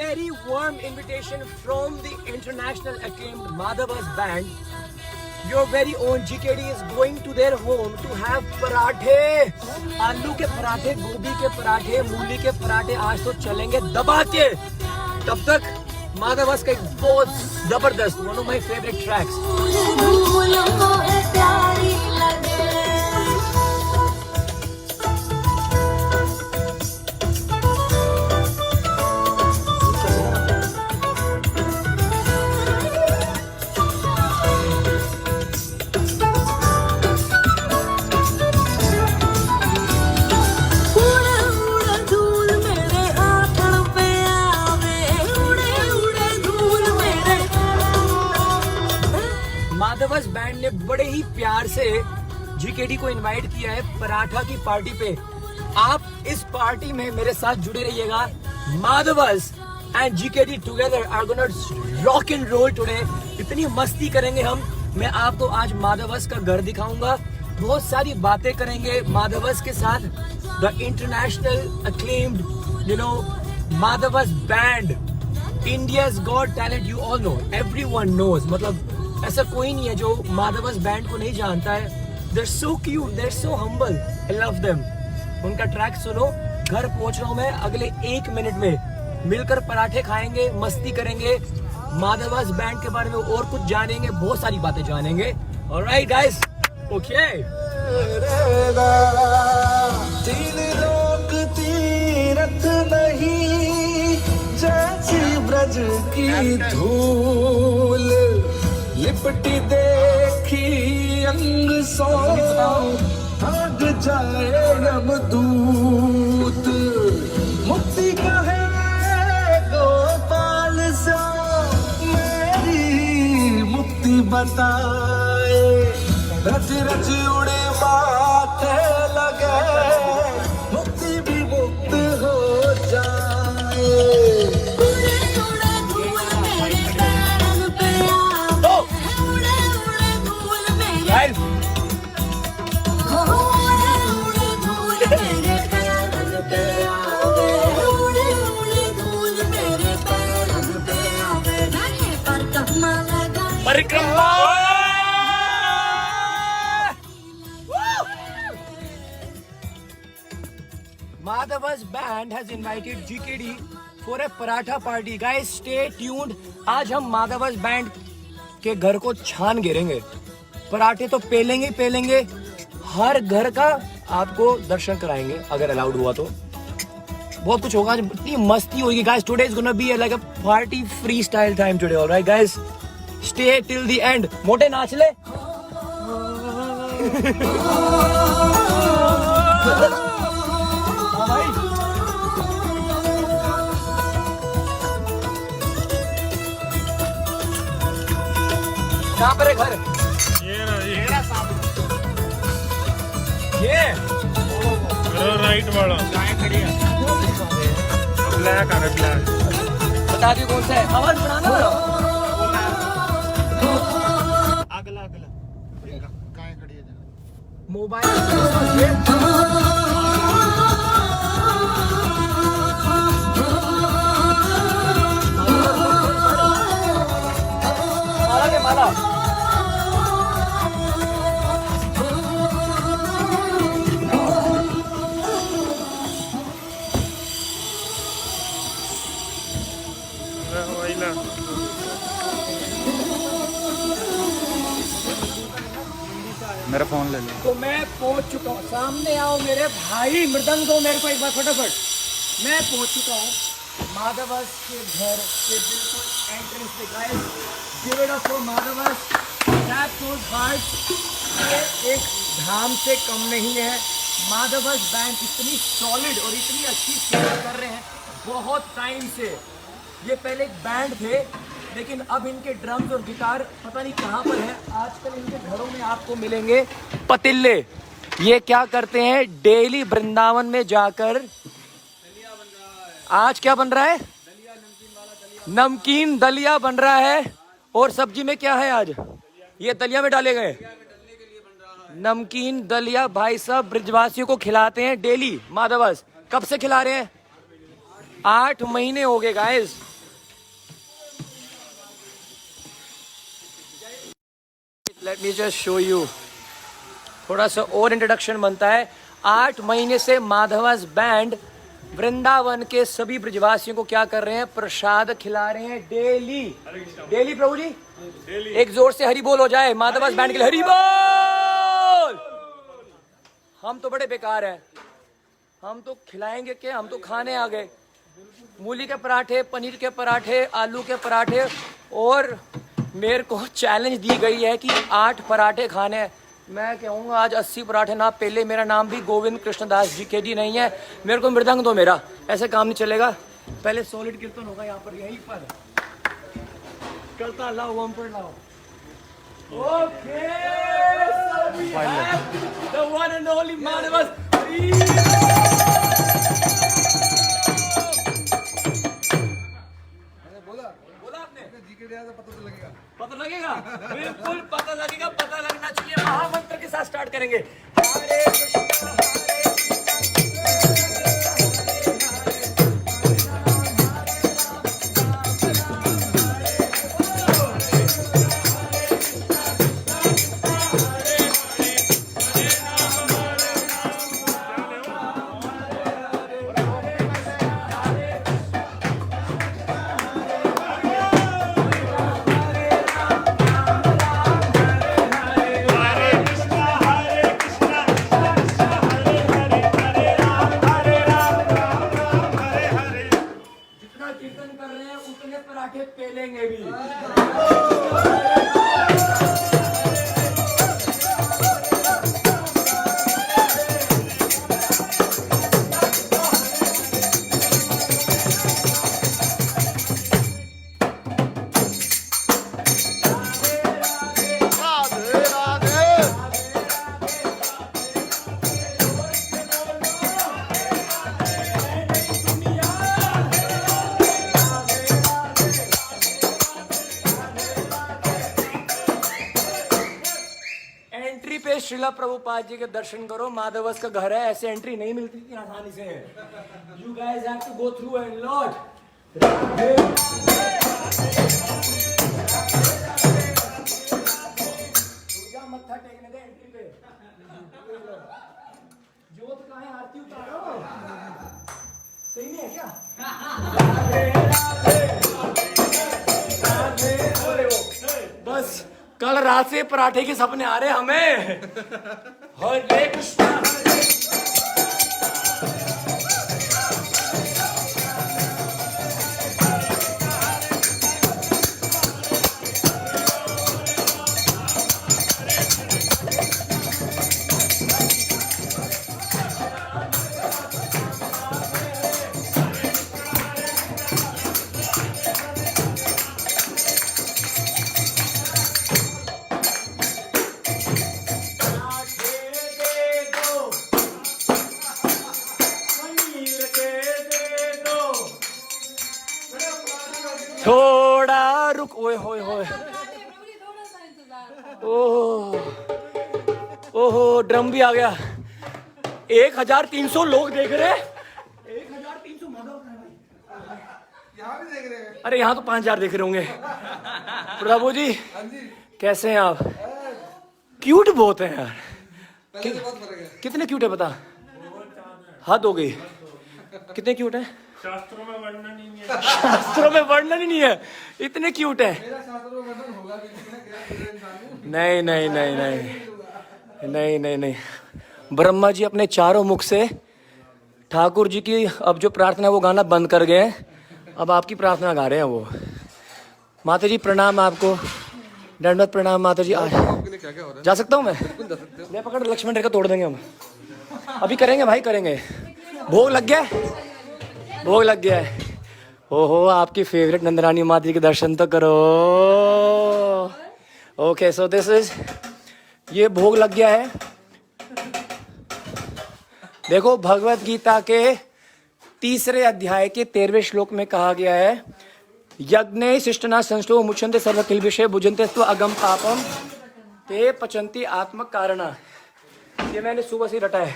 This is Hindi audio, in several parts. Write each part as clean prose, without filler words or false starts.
very warm invitation from the international acclaimed Madhavas band. Your very own GKD is going to their home to have पराठे, आलू के पराठे, गोभी के पराठे, मूली के पराठे आज तो चलेंगे दबा के। तब तक माधवस का एक बहुत जबरदस्त one of my favorite tracks. Madhavas band ने बड़े ही प्यार से जीकेडी को इनवाइट किया है पराठा की पार्टी पे। आप इस पार्टी में मेरे साथ जुड़े रहिएगा। Madhavas and GKD together are gonna rock and roll today. इतनी मस्ती करेंगे हम। मैं आपको आज माधवस का घर दिखाऊंगा, बहुत सारी बातें करेंगे माधवस के साथ। The international acclaimed Madhavas band, India's got talent, you all know, everyone knows. मतलब ऐसा कोई नहीं है जो माधवस बैंड को नहीं जानता है। They're so cute, they're so humble, I love them. उनका ट्रैक सुनो। घर पहुंच रहा हूं मैं अगले 1 मिनट में। मिलकर पराठे खाएंगे, मस्ती करेंगे, माधवस बैंड के बारे में और कुछ जानेंगे, बहुत सारी बातें जानेंगे। Alright guys, okay. तीन लोक तीरथ नहीं, जैसी ब्रज की धूल, लिपटी देखी अंग सो, भाग जाए यमदूत। मुक्ति कहे गोपाल से, मेरी मुक्ति बताए। रच रच उड़े माथे लगे, मुक्ति भी मुक्त हो जाए। Madhavas band has invited GKD for a paratha party. Guys, stay tuned. आज हम माधवस बैंड के घर को छान गिरेंगे। पराठे तो पेलेंगे ही पेलेंगे। हर घर का आपको दर्शन कराएंगे अगर अलाउड हुआ तो। बहुत कुछ होगा, इतनी मस्ती होगी guys. Today is gonna be like a party free style time today. Alright guys, stay till the end. मोटे नाच ले। कहाँ पर है घर? ये राइट वाला खड़ी है। ब्लैक है, ब्लैक। बता दी कौन सा है? आवाज बढ़ाना। अगला अगला कहाँ खड़ी है? मोबाइल माला। मेरा फोन ले लो। तो मैं पहुंच चुका हूँ। सामने आओ मेरे भाई, मृदंग दो मेरे को एक बार फटाफट। मैं पहुंच चुका हूँ माधवस के घर के बिल्कुल एंट्रेंस पे। Guys, give it up for Madhavas, clap those hearts. ये एक धाम से कम नहीं है। माधवस बैंड इतनी सॉलिड और इतनी अच्छी सेवा कर रहे हैं बहुत टाइम से। ये पहले एक बैंड थे, लेकिन अब इनके ड्रम्स और गिटार पता नहीं कहाँ पर है। आजकल इनके घरों में आपको मिलेंगे पतीले। ये क्या करते हैं, डेली वृंदावन में जाकर आज क्या बन रहा है? नमकीन दलिया बन रहा है। और सब्जी में क्या है आज? ये दलिया में डाले गए नमकीन दलिया। भाई साहब ब्रिजवासियों को खिलाते हैं डेली माधवस। कब से खिला रहे हैं? 8 महीने हो गए guys. Let me just show you, थोड़ा सा और इंट्रोडक्शन बनता है। 8 महीने से माधवास बैंड वृंदावन के सभी ब्रजवासियों को क्या कर रहे हैं, प्रसाद खिला रहे हैं डेली। डेली प्रभु जी एक जोर से हरि बोल हो जाए माधवास बैंड के लिए, हरि बोल। हम तो बड़े बेकार हैं, हम तो खिलाएंगे क्या, हम तो खाने आ गए। मूली के पराठे, पनीर के पराठे, आलू के पराठे, और मेरे को चैलेंज दी गई है कि 8 पराठे खाने हैं। मैं कहूँगा आज 80 पराठे ना पहले। मेरा नाम भी गोविंद कृष्णदास GKD नहीं है, मेरे को मृदंग दो मेरा, ऐसे काम नहीं चलेगा। पहले सॉलिड कीर्तन होगा यहाँ पर, यहीं पर करता लाओ वम पर लाओ। Okay, the one and only Madhavas. पता लगेगा, बिल्कुल पता लगेगा, पता लगना चाहिए। महामंत्र के साथ स्टार्ट करेंगे। हरे कृष्णा पराठे पेलेंगे भी। एंट्री पे श्रीला प्रभुपाद जी के दर्शन करो, माधवस का घर है, ऐसे एंट्री नहीं मिलती इतनी आसानी से। You guys have to go through and lord. मत्था टेकने दे एंट्री पे। जोत कहाँ है, आरती उतारो। सही नहीं है क्या? बस कल रात से पराठे के सपने आ रहे हमें। हरे कृष्णा थोड़ा रुक। ओए होए होए, ओहो ड्रम भी आ गया। 1300 लोग देख रहे हैं। 1300 यहाँ भी देख रहे हैं। अरे यहाँ तो 5000 देख रहे होंगे। प्रभु जी कैसे हैं आप? क्यूट बहुत है यार। पहले से बहुत फर्क है। कितने क्यूट है पता? हद हो गई। कितने क्यूट है? शास्त्रों में वर्णन ही नहीं है। शास्त्रों में वर्णन ही नहीं है, इतने क्यूट है। मेरा शास्त्रों में वर्णन होगा भी नहीं। नहीं नहीं नहीं नहीं नहीं नहीं नहीं। ब्रह्मा जी अपने चारों मुख से ठाकुर जी की अब जो प्रार्थना है वो गाना बंद कर गए हैं, अब आपकी प्रार्थना गा रहे हैं वो। माता जी प्रणाम आपको, दंडवत प्रणाम माता जी। आज क्या क्या हो रहा जा सकता हूँ मैं? है? मैं पकड़, लक्ष्मण रेखा तोड़ देंगे हम। अभी करेंगे भाई, करेंगे। भोग लग गया, भोग लग गया है। ओहो आपकी फेवरेट नंदरानी माता जी के दर्शन तो करो। ओके सो दिस इज, ये भोग लग गया है। देखो भगवत गीता के 3रे अध्याय के 13वें श्लोक में कहा गया है, यज्ञे शिष्टना संष्टो मुच्यन्ते सर्व किल विषय भुजन्ते स्व अगम पापम ते पचन्ति आत्म कारणा। ये मैंने सुबह से रटा है,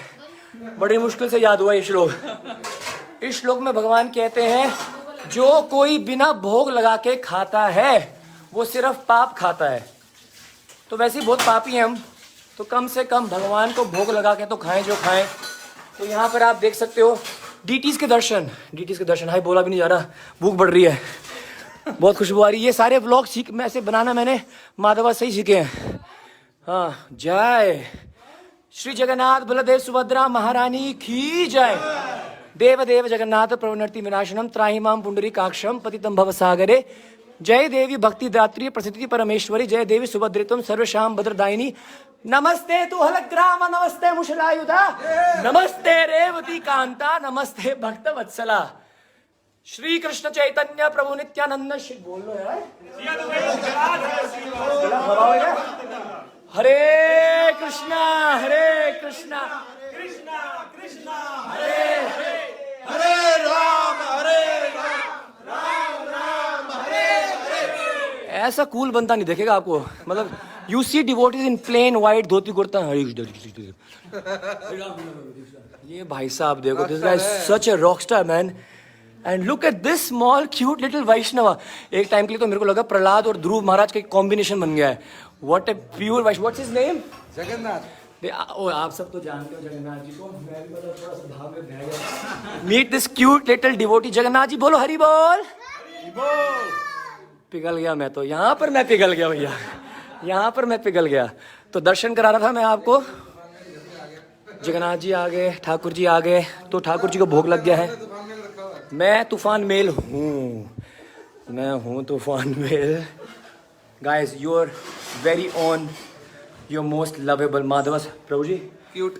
बड़ी मुश्किल से याद हुआ ये श्लोक। इस श्लोक में भगवान कहते हैं जो कोई बिना भोग लगा के खाता है वो सिर्फ पाप खाता है। तो वैसे ही बहुत पापी हैं हम, तो कम से कम भगवान को भोग लगा के तो खाएं जो खाएं। तो यहाँ पर आप देख सकते हो डीटीज के दर्शन, हाय बोला भी नहीं जा रहा, भूख बढ़ रही है, बहुत खुशबू आ रही है। ये सारे व्लॉग सीख मैं ऐसे बनाना मैंने माधवा से ही सीखे हैं। हाँ, जय श्री जगन्नाथ बलदेव सुभद्रा महारानी की जय। देव देव जगन्नाथ प्रवनर्ति विनाशनम त्राहिमाम पुंडरीकाक्षम पतितम भवसागरे। जय देवी भक्ति दात्री प्रसिद्धि परमेश्वरी, जय देवी सुभद्रितम सर्वश्याम भद्रदायिनी। नमस्ते तु हलग्राम, नमस्ते मुशलायुधा, नमस्ते रेवती कांता, नमस्ते भक्त वत्सला। श्री कृष्ण चैतन्य प्रभु नित्यानंद श्री बोल लो यार, हरे कृष्णा कृष्णा कृष्णा हरे हरे राम, राम राम हरे। ऐसा कूल बंदा नहीं देखेगा आपको, मतलब you see devotees in plain white dhoti kurta, हरे ये भाई साहब देखो, this guy is such a rockstar man. And look at this small cute little Vaishnava. एक टाइम के लिए तो मेरे को लगा प्रहलाद और ध्रुव महाराज का कॉम्बिनेशन बन गया है। What a pure Vaishnav, what's his name? Jagannath. आप सब तो जानते हो जगन्नाथ जी को, मैं भी मतलब थोड़ा सा भाव में बह गया। Meet this cute little devotee Jagannath ji, बोलो हरि बोल। पिघल गया मैं तो, यहाँ पर मैं पिघल गया भैया, यहाँ पर मैं पिघल गया। तो दर्शन करा रहा था मैं आपको, जगन्नाथ जी आ गए, ठाकुर जी आ गए, तो ठाकुर जी को भोग लग गया है। मैं तूफान मेल हूँ, मैं हूँ तूफान mail. Guys you are very on your most lovable Madhavas Prabhu ji. Cute.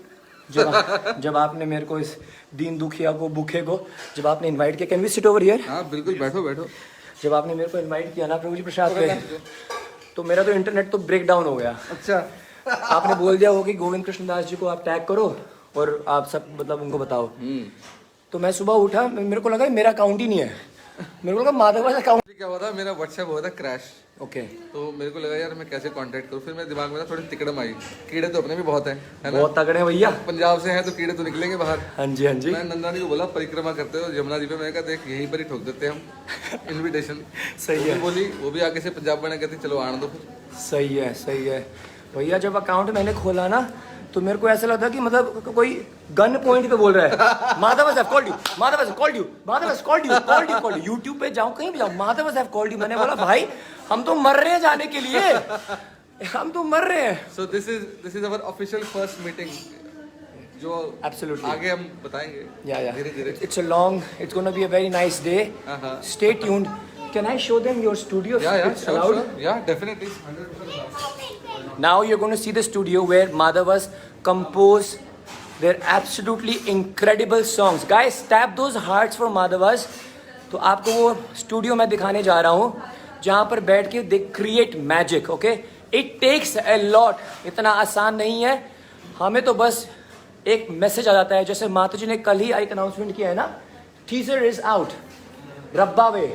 जब आपने मेरे को इस दीन दुखिया को, भूखे को जब आपने इनवाइट किया, can we sit over here? हाँ बिल्कुल, बैठो बैठो। जब आपने मेरे को इनवाइट किया ना प्रभु जी प्रसाद पे, तो मेरा तो इंटरनेट तो ब्रेक डाउन हो गया। अच्छा। आपने बोल दिया हो कि गोविंद कृष्ण दास जी को आप टैग करो और आप सब मतलब उनको बताओ। तो मैं सुबह उठा, मेरे को लगा मेरा अकाउंट ही नहीं है, मेरे को लगा माधव का अकाउंट। क्या हुआ था, मेरा व्हाट्सएप हुआ था क्रैश। ओके। तो मेरे को लगा यार मैं कैसे कांटेक्ट करूँ, फिर मेरे दिमाग में ना थोड़ी तिकड़म आई, कीड़े तो अपने भी बहुत हैं, है ना? बहुत तगड़े हैं भैया, पंजाब से हैं तो कीड़े तो निकलेंगे बाहर। हाँ जी हाँ जी। मैं नंदानी को बोला परिक्रमा करते हो यमुना जी पे, मैंने कहा देख यहीं पर ही ठोक देते हैं हम इनविटेशन। सही है। बोली वो भी आगे से पंजाब बने, कहती चलो आने दो फिर। सही है सही है भैया। जब अकाउंट मैंने खोला ना तो मेरे को ऐसा लगा कि मतलब कोई गन पॉइंट पे बोल रहा है, Madhav have called you, Madhav have called you, Madhav have called you, called you. YouTube पे जाऊं, कहीं भी जाऊं, माधव हैव कॉल्ड यू। मैंने बोला भाई हम तो मर रहे हैं जाने के लिए, हम तो मर रहे हैं। So this is our official first meeting, जो Absolutely. आगे हम बताएंगे धीरे धीरे। It's a long, it's going to be a very nice day. Stay tuned. Can I show them your studio? It's allowed? Yeah, definitely. 100%. Now you're going to see the studio where Madhavas compose their absolutely incredible songs. Guys, tap those hearts for Madhavas. तो आपको वो स्टूडियो मैं दिखाने जा रहा हूँ जहाँ पर बैठ के they create magic. Okay, it takes a lot, इतना आसान नहीं है। हमें तो बस एक मैसेज आ जाता है, जैसे माता जी ने कल ही एक अनाउंसमेंट किया है ना, टीजर इज आउट, रब्बा वे,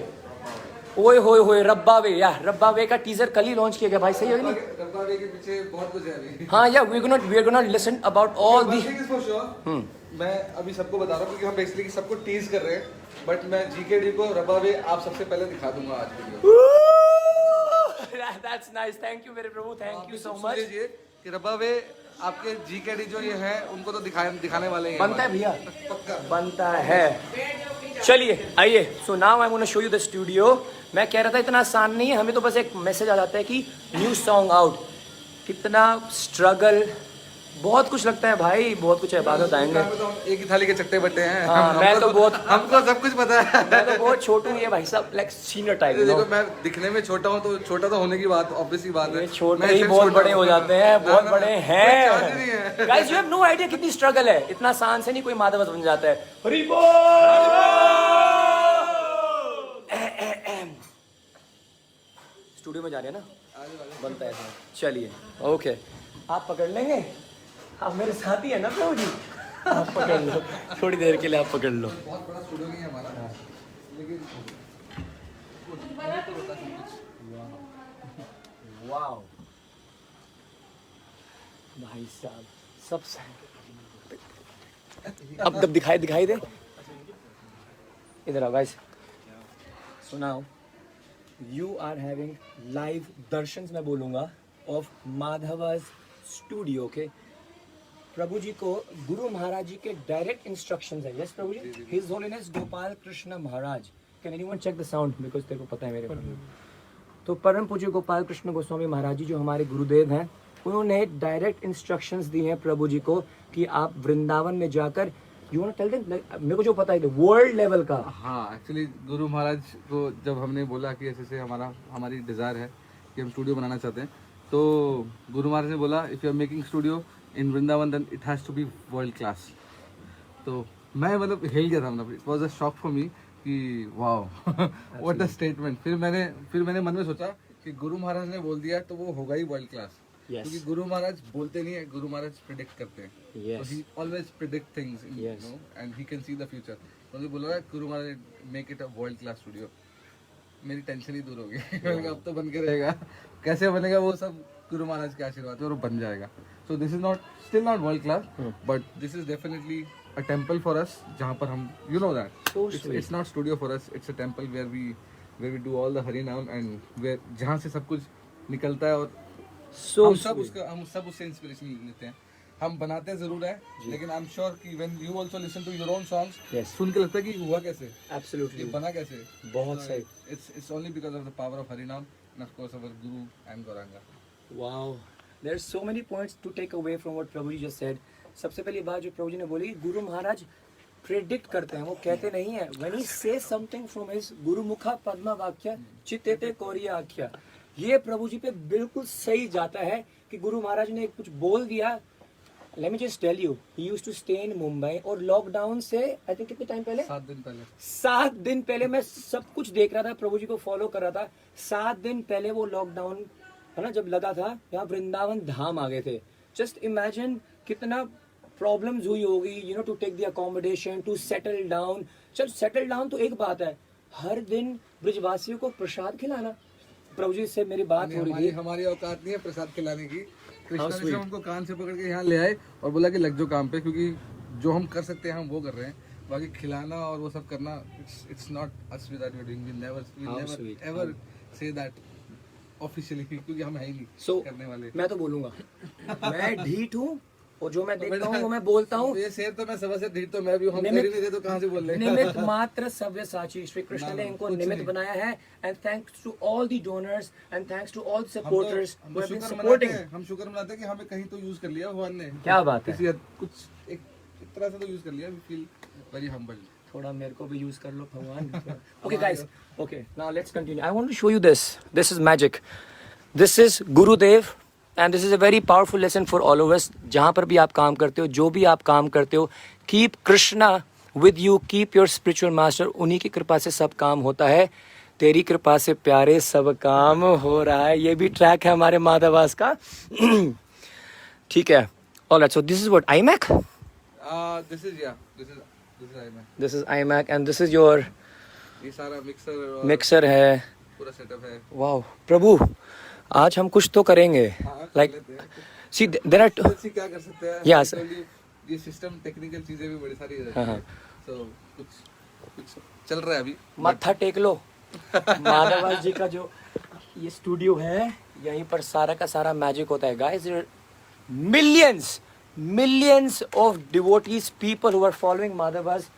ओए होए होए रब्बा वे, या रब्बा वे का टीजर कल ही लॉन्च किया गया भाई, सही है नहीं? रब्बा वे के पीछे बहुत कुछ है अभी। हाँ या we are gonna listen about all the. मैं अभी सबको बता रहा हूँ क्योंकि हम बेसिकली सबको टीज कर रहे हैं, बट मैं जीकेडी को रब्बा वे आप सबसे पहले दिखा दूंगा आज video. That's nice, thank you मेरे प्रभु, thank you so much। कि रब्बा वे आपके जीकेडी जो ये है उनको तो दिखाने वाले हैं। बनता है भैया, बनता है। चलिए आइए, so now I want to show you the studio. मैं कह रहा था इतना आसान नहीं है, हमें तो बस एक मैसेज आ जाता है कि न्यू सॉन्ग आउट। कितना स्ट्रगल, बहुत कुछ लगता है भाई, बहुत कुछ है, बाद में बताएंगे। एक ही थाली के चट्टे बट्टे हैं। हाँ, मैं तो बहुत, हमको सब कुछ पता है। मैं तो बहुत छोटू ही है भाई साहब, लाइक सीनियर टाइप। देखो मैं दिखने में छोटा हूँ, तो छोटा तो होने की बात ऑब्वियस ही बात है। छोटे ही बहुत बड़े हो जाते हैं, बहुत बड़े हैं। Guys you have no idea कितनी स्ट्रगल है, इतना आसान से नहीं कोई माधव बन जाता है। हरि बोल। स्टूडियो में जा रहे हैं ना, बनता है। चलिए ओके, आप पकड़ लेंगे, आप मेरे साथ ही है ना प्रभु जी, आप पकड़ लो थोड़ी देर के लिए, आप पकड़ लो। बहुत बड़ा स्टूडियो नहीं है हमारा, लेकिन वाओ भाई साहब, सब अब दिखाई दे, इधर आओ guys. So now you are having live darshans, मैं बोलूंगा, of Madhava's studio. Okay, प्रभु जी को गुरु महाराज जी के डायरेक्ट इंस्ट्रक्शंस है. Yes Prabhu ji. His Holiness Gopal Krishna Maharaj. Can anyone check the sound? Because तेरे को पता है मेरे को. तो परम पूज्य गोपाल कृष्ण गोस्वामी महाराज जी जो हमारे गुरुदेव हैं, उन्होंने डायरेक्ट इंस्ट्रक्शंस दी हैं प्रभु जी को कि आप वृंदावन में जाकर यू वांट टेल देम, मेरे को जो पता है वर्ल्ड लेवल का. हाँ, एक्चुअली गुरु महाराज को जब हमने बोला कि ऐसे हमारी डिज़ायर है कि हम स्टूडियो बनाना चाहते हैं, तो गुरु महाराज ने बोला if you are making studio in Vrindavan then it has to be world class. तो मैं मतलब हिल गया था, मतलब it was a shock for me कि वाओ व्हाट अ स्टेटमेंट. फिर मैंने मन में सोचा कि गुरु महाराज ने बोल दिया तो वो होगा ही वर्ल्ड क्लास. क्योंकि गुरु महाराज बोलते नहीं है, गुरु महाराज प्रिडिक्ट करते हैं. So he always predict things, you know, and he can see the future. तो मुझे बोला Guru Maharaj make it a world class studio. मेरी टेंशन ही दूर हो गई. मैंने कहा अब तो बन के रहेगा. कैसे बनेगा वो सब गुरु महाराज के आशीर्वाद है और वो बन जाएगा. So this is still not world class, but this is definitely a temple for us. जहाँ पर हम, you know that. It's not studio for us. It's a temple where we do all the Hari Naam and where जहाँ से सब कुछ निकलता है और हम सब उससे इंस्पिरेशन लेते हैं. हम बनाते जरूर है, लेकिन आई एम श्योर कि when you also listen to your own songs, सुन के लगता है कि हुआ कैसे, एब्सोल्युटली बना कैसे. बहुत सही. It's only because of the power of Hari Naam and of course our guru and Gauranga. Wow, there are so many points to take away from what Prabhu ji just said. सबसे पहली बात जो प्रभु जी ने बोली, गुरु महाराज प्रेडिक्ट करते हैं, वो कहते नहीं है. When he says something from his गुरुमुखा पद्मा वाक्य चित्तेते कोरिया आख्या, ये प्रभु जी पे बिल्कुल सही जाता है कि गुरु महाराज ने कुछ बोल दिया. Let me just tell you, he used to stay in Mumbai और लॉकडाउन से आई थिंक कितने टाइम पहले, 7 दिन पहले मैं सब कुछ देख रहा था, प्रभु जी को फॉलो कर रहा था. 7 दिन पहले वो लॉकडाउन है ना जब लगा था, यहाँ वृंदावन धाम आ गए थे. जस्ट इमेजिन कितना प्रॉब्लम्स हुई होगी, you know, to take the accommodation, to settle down. चल सेटल डाउन तो एक बात है, हर दिन ब्रिजवासियों को प्रसाद खिलाना. प्रभु जी से मेरी बात हो रही थी. हमारी औकात नहीं है प्रसाद खिलाने की. कृष्णा ने उनको कान से पकड़ के यहाँ ले आए और बोला कि लग जाओ काम पे, क्योंकि जो हम कर सकते हैं हम वो कर रहे हैं. बाकी खिलाना और वो सब करना, it's not us that we are doing. We never ever say that officially, क्योंकि हम है ही नहीं करने वाले. मैं तो बोलूंगा मैं ढीठ हूँ और जो मैं देखता हूँ वो मैं बोलता हूँ. ये शेर तो मैं सबसे ढीठ तो मैं भी हूँ. हम नहीं दे तो कहाँ से बोल रहे हैं. निमित्त मात्र सव्यसाची, श्री कृष्ण ने इनको निमित्त बनाया है. And thanks to all the donors and thanks to all supporters who have been supporting. हम शुक्र मनाते हैं कि हमें कहीं तो यूज कर लिया भगवान ने. क्या बात है, किसी कुछ एक तरह से तो यूज कर लिया. We feel very humble. थोड़ा मेरे को भी यूज कर लो भगवान. Okay guys, okay now let's continue. I want to show you this is magic. This is Gurudev and this is a very powerful lesson for all of us. जहाँ पर भी आप काम करते हो, जो भी आप काम करते हो, keep Krishna with you, keep your spiritual master. उन्हीं की कृपा से सब काम होता है. तेरी कृपा से प्यारे सब काम हो रहा है. ये भी ट्रैक है हमारे माधवास का. ठीक है, alright. So this is what iMac. This is iMac. This is iMac and this is your, ये सारा मिक्सर है, पूरा सेटअप है. वाओ प्रभु, आज हम कुछ तो करेंगे. लाइक सी देयर आर क्या कर सकते हैं. यस, ये सिस्टम टेक्निकल चीजें भी बड़ी सारी है. सो कुछ चल रहा है अभी. माथा टेक लो. माधवास जी का जो ये स्टूडियो है, यहीं पर सारा का सारा मैजिक होता है. Guys, millions of devotees, people who are following Madhavas,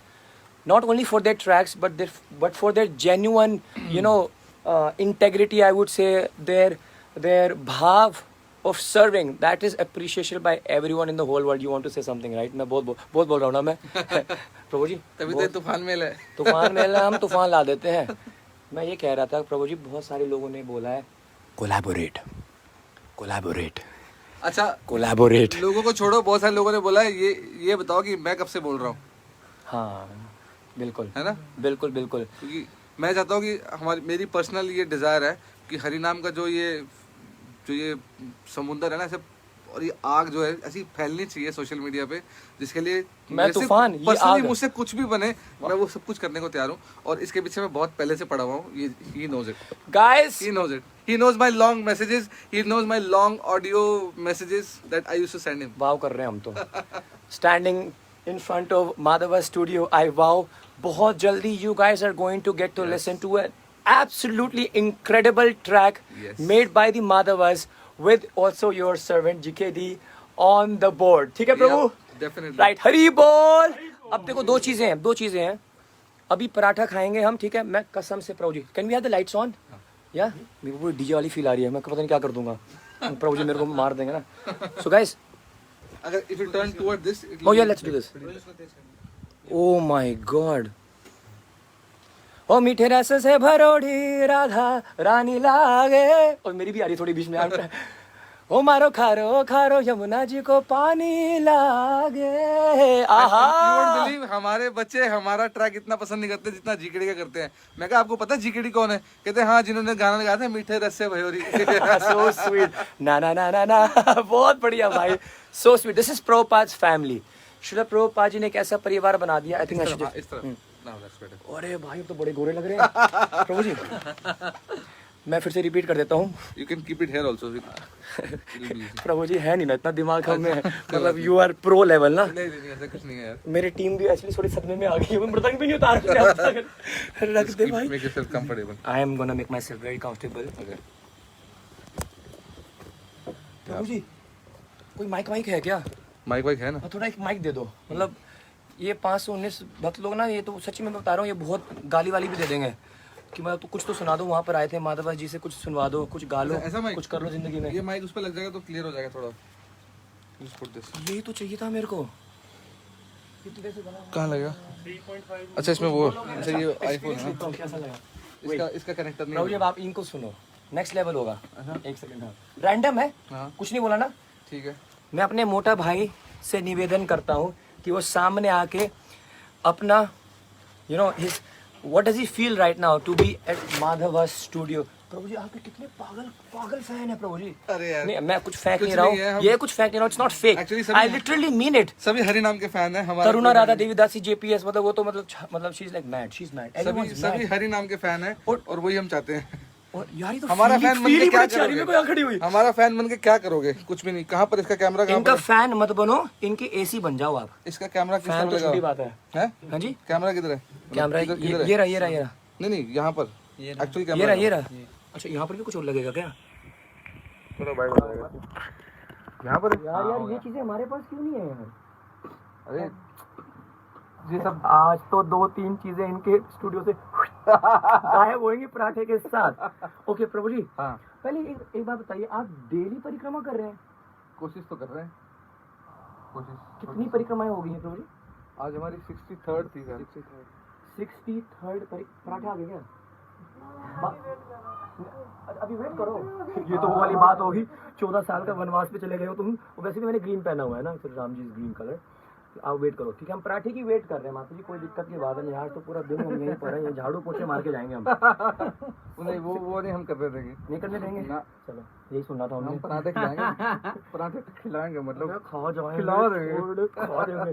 not only for their tracks but for their genuine, you know, integrity. I would say their bhav of serving, that is appreciable by everyone in the whole world. You want to say something, right? मैं बहुत बोल रहा हूँ ना मैं. प्रभु जी तभी तो तूफान मेल है. तूफान मेल है, हम तूफान ला देते हैं. मैं ये कह रहा था प्रभु जी, बहुत सारे लोगों ने बोला है कोलैबोरेट. अच्छा, कोलैबोरेट. लोगों को छोड़ो, बहुत सारे लोगों ने बोला है ये बताओ कि मैं कब से बोल रहा हूँ. हाँ बिल्कुल, है ना. बिल्कुल. क्योंकि मैं चाहता हूँ कि मेरी पर्सनल ये डिज़ायर है कि हरि नाम का जो ये समुंदर है ना, ऐसे, और ये आग जो है ऐसी फैलनी चाहिए सोशल मीडिया पे, जिसके लिए मैं तूफान, ये आग, मुझसे कुछ भी बने, मैं वो सब कुछ करने को तैयार हूँ. और इसके पीछे मैं बहुत पहले से पड़ा हुआ हूँ. ये he knows it. Guys, he knows it. He knows my long messages. He knows my long audio messages that I used to send him. वाव कर रहे हैं हम तो. Standing in front of Madhava studio, I wow. बहुत जल्दी you guys are going to get to listen to an absolutely incredible track made by the Madhavas with also your servant GKD on the board. ठीक है प्रभु? डेफिनेटली राइट, हरी बोल। अब देखो दो चीजें हैं। अभी पराठा खाएंगे हम, ठीक है? मैं कसम से प्रभु जी, can we have the lights on? या मेरे को डीजे वाली फील आ रही है, मैं पता नहीं क्या कर दूंगा, प्रभु जी मेरे को मार देंगे ना। सो गाइस, अगर if U turn toward this, oh yeah, let's do this. Oh my God. ओ मीठे रस से भरोड़ी राधा रानी लागे। और मेरी भी आ रही थोड़ी बीच में। ओ मारो खारो यमुना जी को पानी लागे। आहा, बिलीव हमारे बच्चे हमारा ट्रैक इतना पसंद नहीं करते जितना जीकेडी का करते हैं। मैं कहा आपको पता है जीकेडी कौन है? कहते हैं हाँ, जिन्होंने गाना गाया था मीठे रस से भयोरी। so sweet. ना ना ना ना ना, बहुत बढ़िया भाई, so sweet. This is Prabhupada's family. Srila Prabhupada ji ने एक ऐसा परिवार बना दिया। आई थिंक इस तरह Now that's better. अरे भाई अब तो बड़े गोरे लग रहे हैं प्रभु जी। मैं फिर से रिपीट कर देता हूँ। You can keep it here also. It'll be easy. प्रभु जी है नहीं ना इतना दिमाग हम में, मतलब यू आर प्रो लेवल ना। नहीं ऐसा कुछ नहीं है यार। मेरी टीम भी एक्चुअली थोड़ी सदमे में आ गई है, वो मृदंग भी नहीं उतार रख दे भाई। Make yourself comfortable. I am gonna make my self very comfortable. Okay. प्रभु जी कोई माइक है क्या? माइक है ना? थोड़ा एक माइक दे दो, मतलब ये 519 भक्त लोग ना, ये तो सच्ची में बता रहा हूँ, ये बहुत गाली वाली भी दे देंगे कि मतलब तो कुछ तो सुना दो, वहाँ पर आए थे माधव जी से कुछ सुनवा दो, कुछ गा लो, ऐसा माइक कुछ कर लो जिंदगी में। ये माइक उस पर लग जाएगा तो क्लियर हो जाएगा थोड़ा। Just put this. यही तो चाहिए था मेरे को। कहाँ लगेगा? अच्छा इसमें वो, अच्छा ये आईफोन है ना? कैसा लगा? इसका कनेक्टर नहीं प्रभु जी अब आप इनको सुनो, नेक्स्ट लेवल होगा। एक सेकंड, हाँ रैंडम है, कुछ नहीं बोला ना? ठीक है। मैं अपने मोटा भाई से निवेदन करता हूँ कि वो सामने आके अपना you know his what does he feel right now to be at Madhav studio. Prabhu ji आपके कितने पागल फैन है प्रभु जी। अरे यार नहीं मैं कुछ फेंक कुछ नहीं रहा नहीं है, हूँ, ये कुछ फेंक नहीं रहा हूँ, it's not fake, Actually I literally mean it. सभी हरि नाम के फैन है हमारे। तरुणा राधा देवीदासी जेपीएस, मतलब वो तो मतलब she is like mad, she is mad. सभी हरि नाम के फैन है और वही हम चाहते हैं। और यार ये तो हमारा फैन बन के क्या करोगे? मेरे को यहाँ खड़ी हुई। हमारा फैन बन के क्या करोगे? कुछ भी नहीं। कहाँ पर इसका कैमरा? इनका फैन मत बनो, इनके एसी बन जाओ आप। इसका कैमरा किस फैन तरह तो छोटी लगा बात है। है? हाँ जी, कैमरा किधर है? कैमरा ये रहा। नहीं यहाँ पर एक्चुअली ये कैमरा रहा। अच्छा यहाँ पर भी कुछ और लगेगा क्या? थोड़ा बाइक हो जाएगा यहाँ पर। यार ये चीजें हमारे पास क्यों नहीं है यार? अरे ये सब आज तो 2-3 चीजें इनके स्टूडियो से गायब होंगी पराठे के साथ। ओके प्रभु जी, हाँ पहले एक बात बताइए, आप डेली परिक्रमा कर रहे हैं? कोशिश तो कर रहे हैं। कोशिश कितनी परिक्रमाएं हो गई हैं प्रभु जी? आज हमारी 63rd थी सर। 63rd पराठा आ गए क्या? अभी वेट करो, ये तो वो वाली बात होगी 14 साल का वनवास पे चले गए हो तुम। वैसे भी मैंने ग्रीन पहना हुआ है ना, फिर राम जी ग्रीन कलर। आप वेट करो, ठीक है? हम पराठे की वेट कर रहे हैं माता जी, कोई दिक्कत की बात नहीं। आज तो पूरा दिन हम यहीं पर हैं, झाड़ू पोछे मार के जाएंगे हम। नहीं वो नहीं हम कर रहे थे। नहीं करने देंगे ना, चलो यही सुनना था हम हमने। पराठे खिलाएंगे। पराठे खिलाएंगे मतलब खा जाएंगे, खिला देंगे। खा देंगे।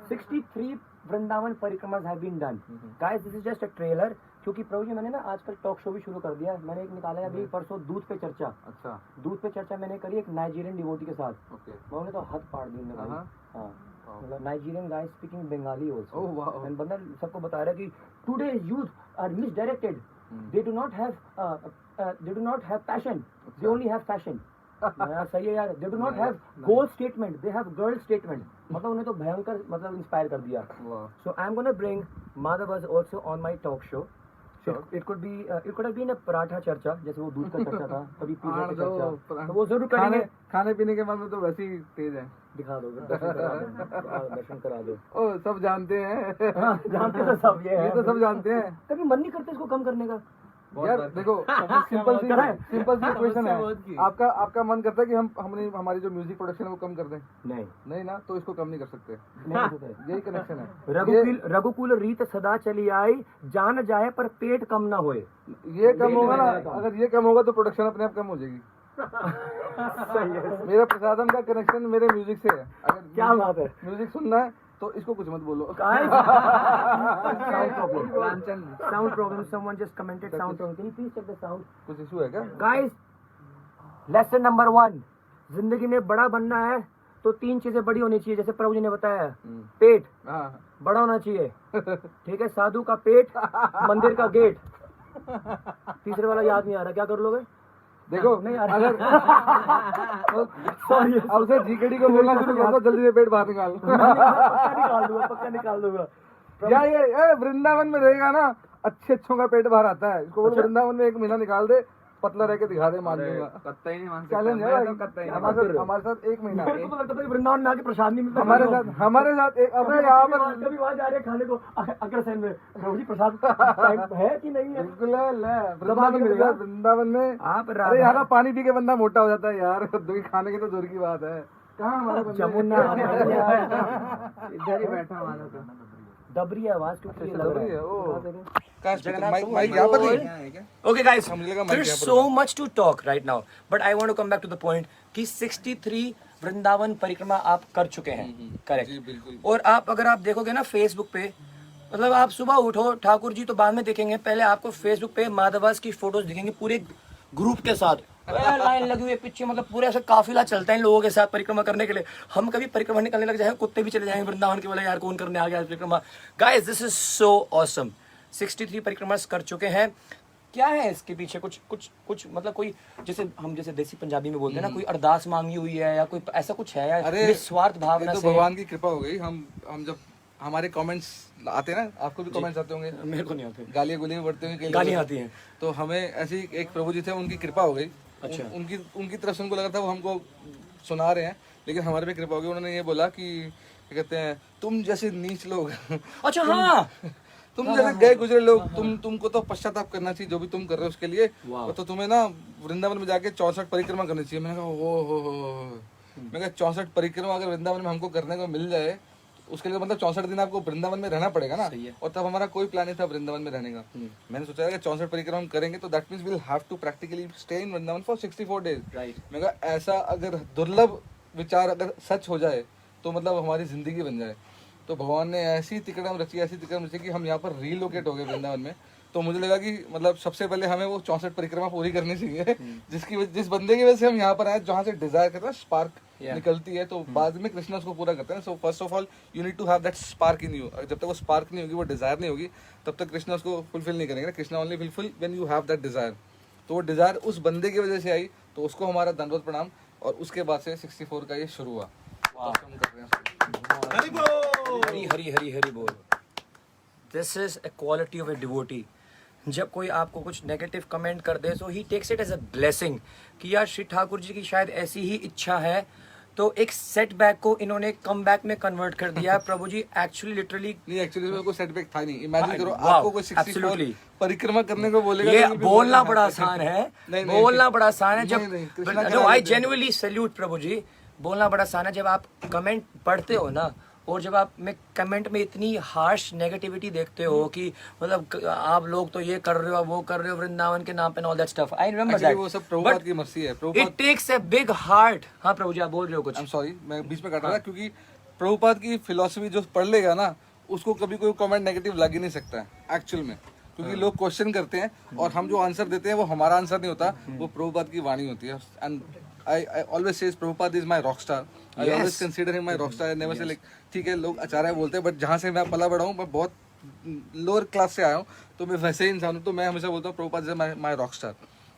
63 वृंदावन परिक्रमास have been done. Guys this is just a trailer, क्योंकि प्रभु जी मैंने ना आजकल टॉक शो भी शुरू कर दिया। मैंने एक निकाला है अभी परसों, दूध पे चर्चा। अच्छा दूध पे चर्चा मैंने करी एक नाइजीरियन डिवोटी के साथ। ओके। उन्होंने तो हद पाड़ दी उन्होंने भाई। हाँ मतलब Nigerian guy speaking Bengali also. Oh wow. And बंदा सबको बता रहा है कि today youth are misdirected, they do not have passion, they only have fashion. यार सही है यार, they do not have goal statement, they have girl statement. मतलब उन्हें तो भयंकर मतलब इंस्पायर कर दिया। So I am gonna bring Madhav also on my talk show. It could have been a paratha चर्चा, जैसे वो दूध का चर्चा था, कभी पिज़्ज़ा का चर्चा, तो वो जरूर करेंगे। खाने पीने के बाद में तो वैसे ही तेज है। दिखा दो, दर्शन करा दो। ओ सब जानते हैं। जानते तो सब ये तो सब जानते हैं। कभी मन नहीं करता इसको कम करने का? यार देखो सिंपल सी क्वेश्चन है। आपका मन करता है कि हमने हमारी जो म्यूजिक प्रोडक्शन है वो कम कर दें? नहीं ना, तो इसको कम नहीं कर सकते। यही कनेक्शन है। रघुकुल रीत सदा चली आई, जान जाए पर पेट कम ना होए। ये कम होगा ना, अगर ये कम होगा तो प्रोडक्शन अपने आप कम हो जाएगी। मेरा प्रसादम का कनेक्शन मेरे म्यूजिक से है। अगर क्या बात है, म्यूजिक सुनना है तो इसको कुछ मत बोलो। Sound problem, someone just commented sound problem. Can you please check the sound? कुछ इशू है क्या? Guys, lesson number 1, जिंदगी में बड़ा बनना है तो 3 चीजें बड़ी होनी चाहिए, जैसे प्रभु जी ने बताया। पेट बड़ा होना चाहिए, ठीक है? साधु का पेट, मंदिर का गेट। तीसरे वाला याद नहीं आ रहा, क्या कर लोगे? देखो नहीं आ रहा। अगर अब से जीकेडी को बोलना शुरू कर दो, जल्दी से पेट बाहर निकाल। पक्का निकाल दूंगा। या ये वृंदावन में रहेगा ना, अच्छों का पेट बाहर आता है। इसको बोलो वृंदावन में 1 महीना निकाल दे, पतला रह के दिखा दे, मान लूंगा। कत्ता ही नहीं मान चैलेंज है हमारे साथ 1 महीना। मेरे को लगता था कि वृंदावन में आके प्रसाद नहीं मिलता। हमारे साथ एक अब यहाँ पर कभी वहाँ जा रहे हैं खाने को अग्रसेन में, प्रभु जी प्रसाद टाइम है कि नहीं है? बिल्कुल है, वृंदावन में आप अरे यहाँ का पानी पी के बंदा मोटा हो जाता है यार, कद्दू खाने की तो दूर की बात है। कहाँ हमारे बंदे? जमुना इधर ही बैठा हमारा तो। दबरी आवाज क्योंकि ये लग रही है। माइक यहाँ पर नहीं। Okay guys, समझ लेगा, mic there's यहाँ पर so much to talk right now, but I want to come back to the point कि 63 वृंदावन परिक्रमा आप कर चुके हैं, जी, करेक्ट? बिल्कुल। और आप अगर आप देखोगे ना फेसबुक पे, मतलब आप सुबह उठो, ठाकुर जी तो बाद में देखेंगे, पहले आपको फेसबुक पे माधवास की फोटोज दिखेंगी पूरे ग्रुप के साथ, लाइन लगी हुई है पीछे, मतलब पूरे ऐसा काफिला चलता है इन लोगों के साथ परिक्रमा करने के लिए। हम कभी परिक्रमा निकलने लग जाए, कुत्ते भी चले जाएंगे वृंदावन के, बोले यार कौन करने आ गया परिक्रमा। Guys this is so awesome. 63 परिक्रमा कर चुके हैं। क्या है इसके पीछे? कुछ मतलब कोई जैसे देसी पंजाबी में बोलते हैं ना, कोई अरदास मांगी हुई है या कोई ऐसा कुछ है, या निस्वार्थ भावना तो से? भगवान की कृपा हो गई। हम जब हमारे कमेंट्स आते हैं ना, आपको भी कमेंट्स आते होंगे? मेरे को नहीं आते। गालियाँ गुलियाँ बढ़ते होंगे, गालियाँ आती हैं। तो हमें ऐसी एक प्रभु जी थे, उनकी कृपा हो गई। अच्छा। उनकी तरफ से उनको लगा था वो हमको सुना रहे हैं, लेकिन हमारे पे कृपा हो गई। उन्होंने ये बोला कि क्या कहते हैं, तुम जैसे नीच लोग अच्छा हाँ, तुम जैसे गए गुजरे लोग, तुमको तो पश्चाताप करना चाहिए जो भी तुम कर रहे हो उसके लिए। तो तुम्हें ना वृंदावन में जाके 64 परिक्रमा करनी चाहिए। मैंने कहा हो मैं कहा 64 परिक्रमा अगर वृंदावन में हमको करने को मिल जाए, उसके लिए मतलब 64 दिन आपको वृंदावन में रहना पड़ेगा ना। और तब हमारा कोई प्लान नहीं था वृंदावन में रहने का। मैंने सोचा कि 64 परिक्रमा हम करेंगे तो that means we will have to practically stay in Vrindavan for 64 days. मैं कहा ऐसा अगर दुर्लभ विचार अगर सच हो जाए तो मतलब हमारी जिंदगी बन जाए। तो भगवान ने ऐसी तिकड़म रची कि हम यहाँ पर रीलोकेट हो गए वृंदावन में। तो मुझे लगा कि मतलब सबसे पहले हमें वो 64 परिक्रमा पूरी करनी चाहिए, जिस बंदे की वजह से हम यहाँ पर आए, जहाँ से डिजायर करते हैं स्पार्क निकलती है, तो बाद में कृष्ण उसको पूरा करते हैं। So first of all you need to have that spark in you. जब तक वो स्पार्क नहीं होगी, वो डिजायर नहीं होगी, तब तक कृष्ण उसको फुलफिल नहीं करेंगे। Krishna only fulfil when you have that desire. तो वो डिजायर उस बंदे की वजह से आई, तो उसको हमारा दंडवत प्रणाम। और उसके बाद से 64 का ये शुरू हुआ। हरी हरी हरी हरी बोल। This is a quality of a devotee. जब कोई आपको कुछ नेगेटिव कमेंट कर दे, so he takes it as a blessing कि यार श्री ठाकुर जी की शायद ऐसी ही इच्छा है। तो एक सेटबैक को इन्होंने कम बैक में कन्वर्ट कर दिया। प्रभु जी एक्चुअली लिटरली कोई सेटबैक था नहीं। इमाजिन करो आपको कोई 64 परिक्रमा करने को बोलेगा। ये बोलना बड़ा आसान है, बोलना बड़ा आसान है। जब आई जेन्युइनली सैल्यूट प्रभु जी, बोलना बड़ा आसान है। जब आप कमेंट पढ़ते हो ना, और जब आप में कमेंट में इतनी हार्श नेगेटिविटी देखते हो कि मतलब आप लोग तो ये कर रहे हो, वो कर रहे हो वृंदावन के नाम पे, all that stuff, I remember that. वो सब प्रभुपाद की मर्जी है। It takes a big heart. हाँ प्रभु जी आप बोल रहे हो कुछ? आई एम सॉरी, मैं बीच में काट रहा था, क्योंकि प्रभुपाद की फिलॉसफी जो पढ़ लेगा ना, उसको कभी कोई कमेंट नेगेटिव लग ही नहीं सकता है एक्चुअल में। क्योंकि लोग क्वेश्चन करते हैं और हम जो आंसर देते हैं वो हमारा आंसर नहीं होता, वो प्रभुपाद की वाणी होती है। And I always say Prabhupada is my rock star. I always consider him my rock star. I never say like ठीक है लोग आचार्य बोलते हैं, बट जहाँ से मैं पला बड़ा हूँ, मैं बहुत लोअर क्लास से आया हूँ, तो मैं वैसे ही इंसान हूँ। तो मैं हमेशा बोलता हूँ Prabhupada is my rock star,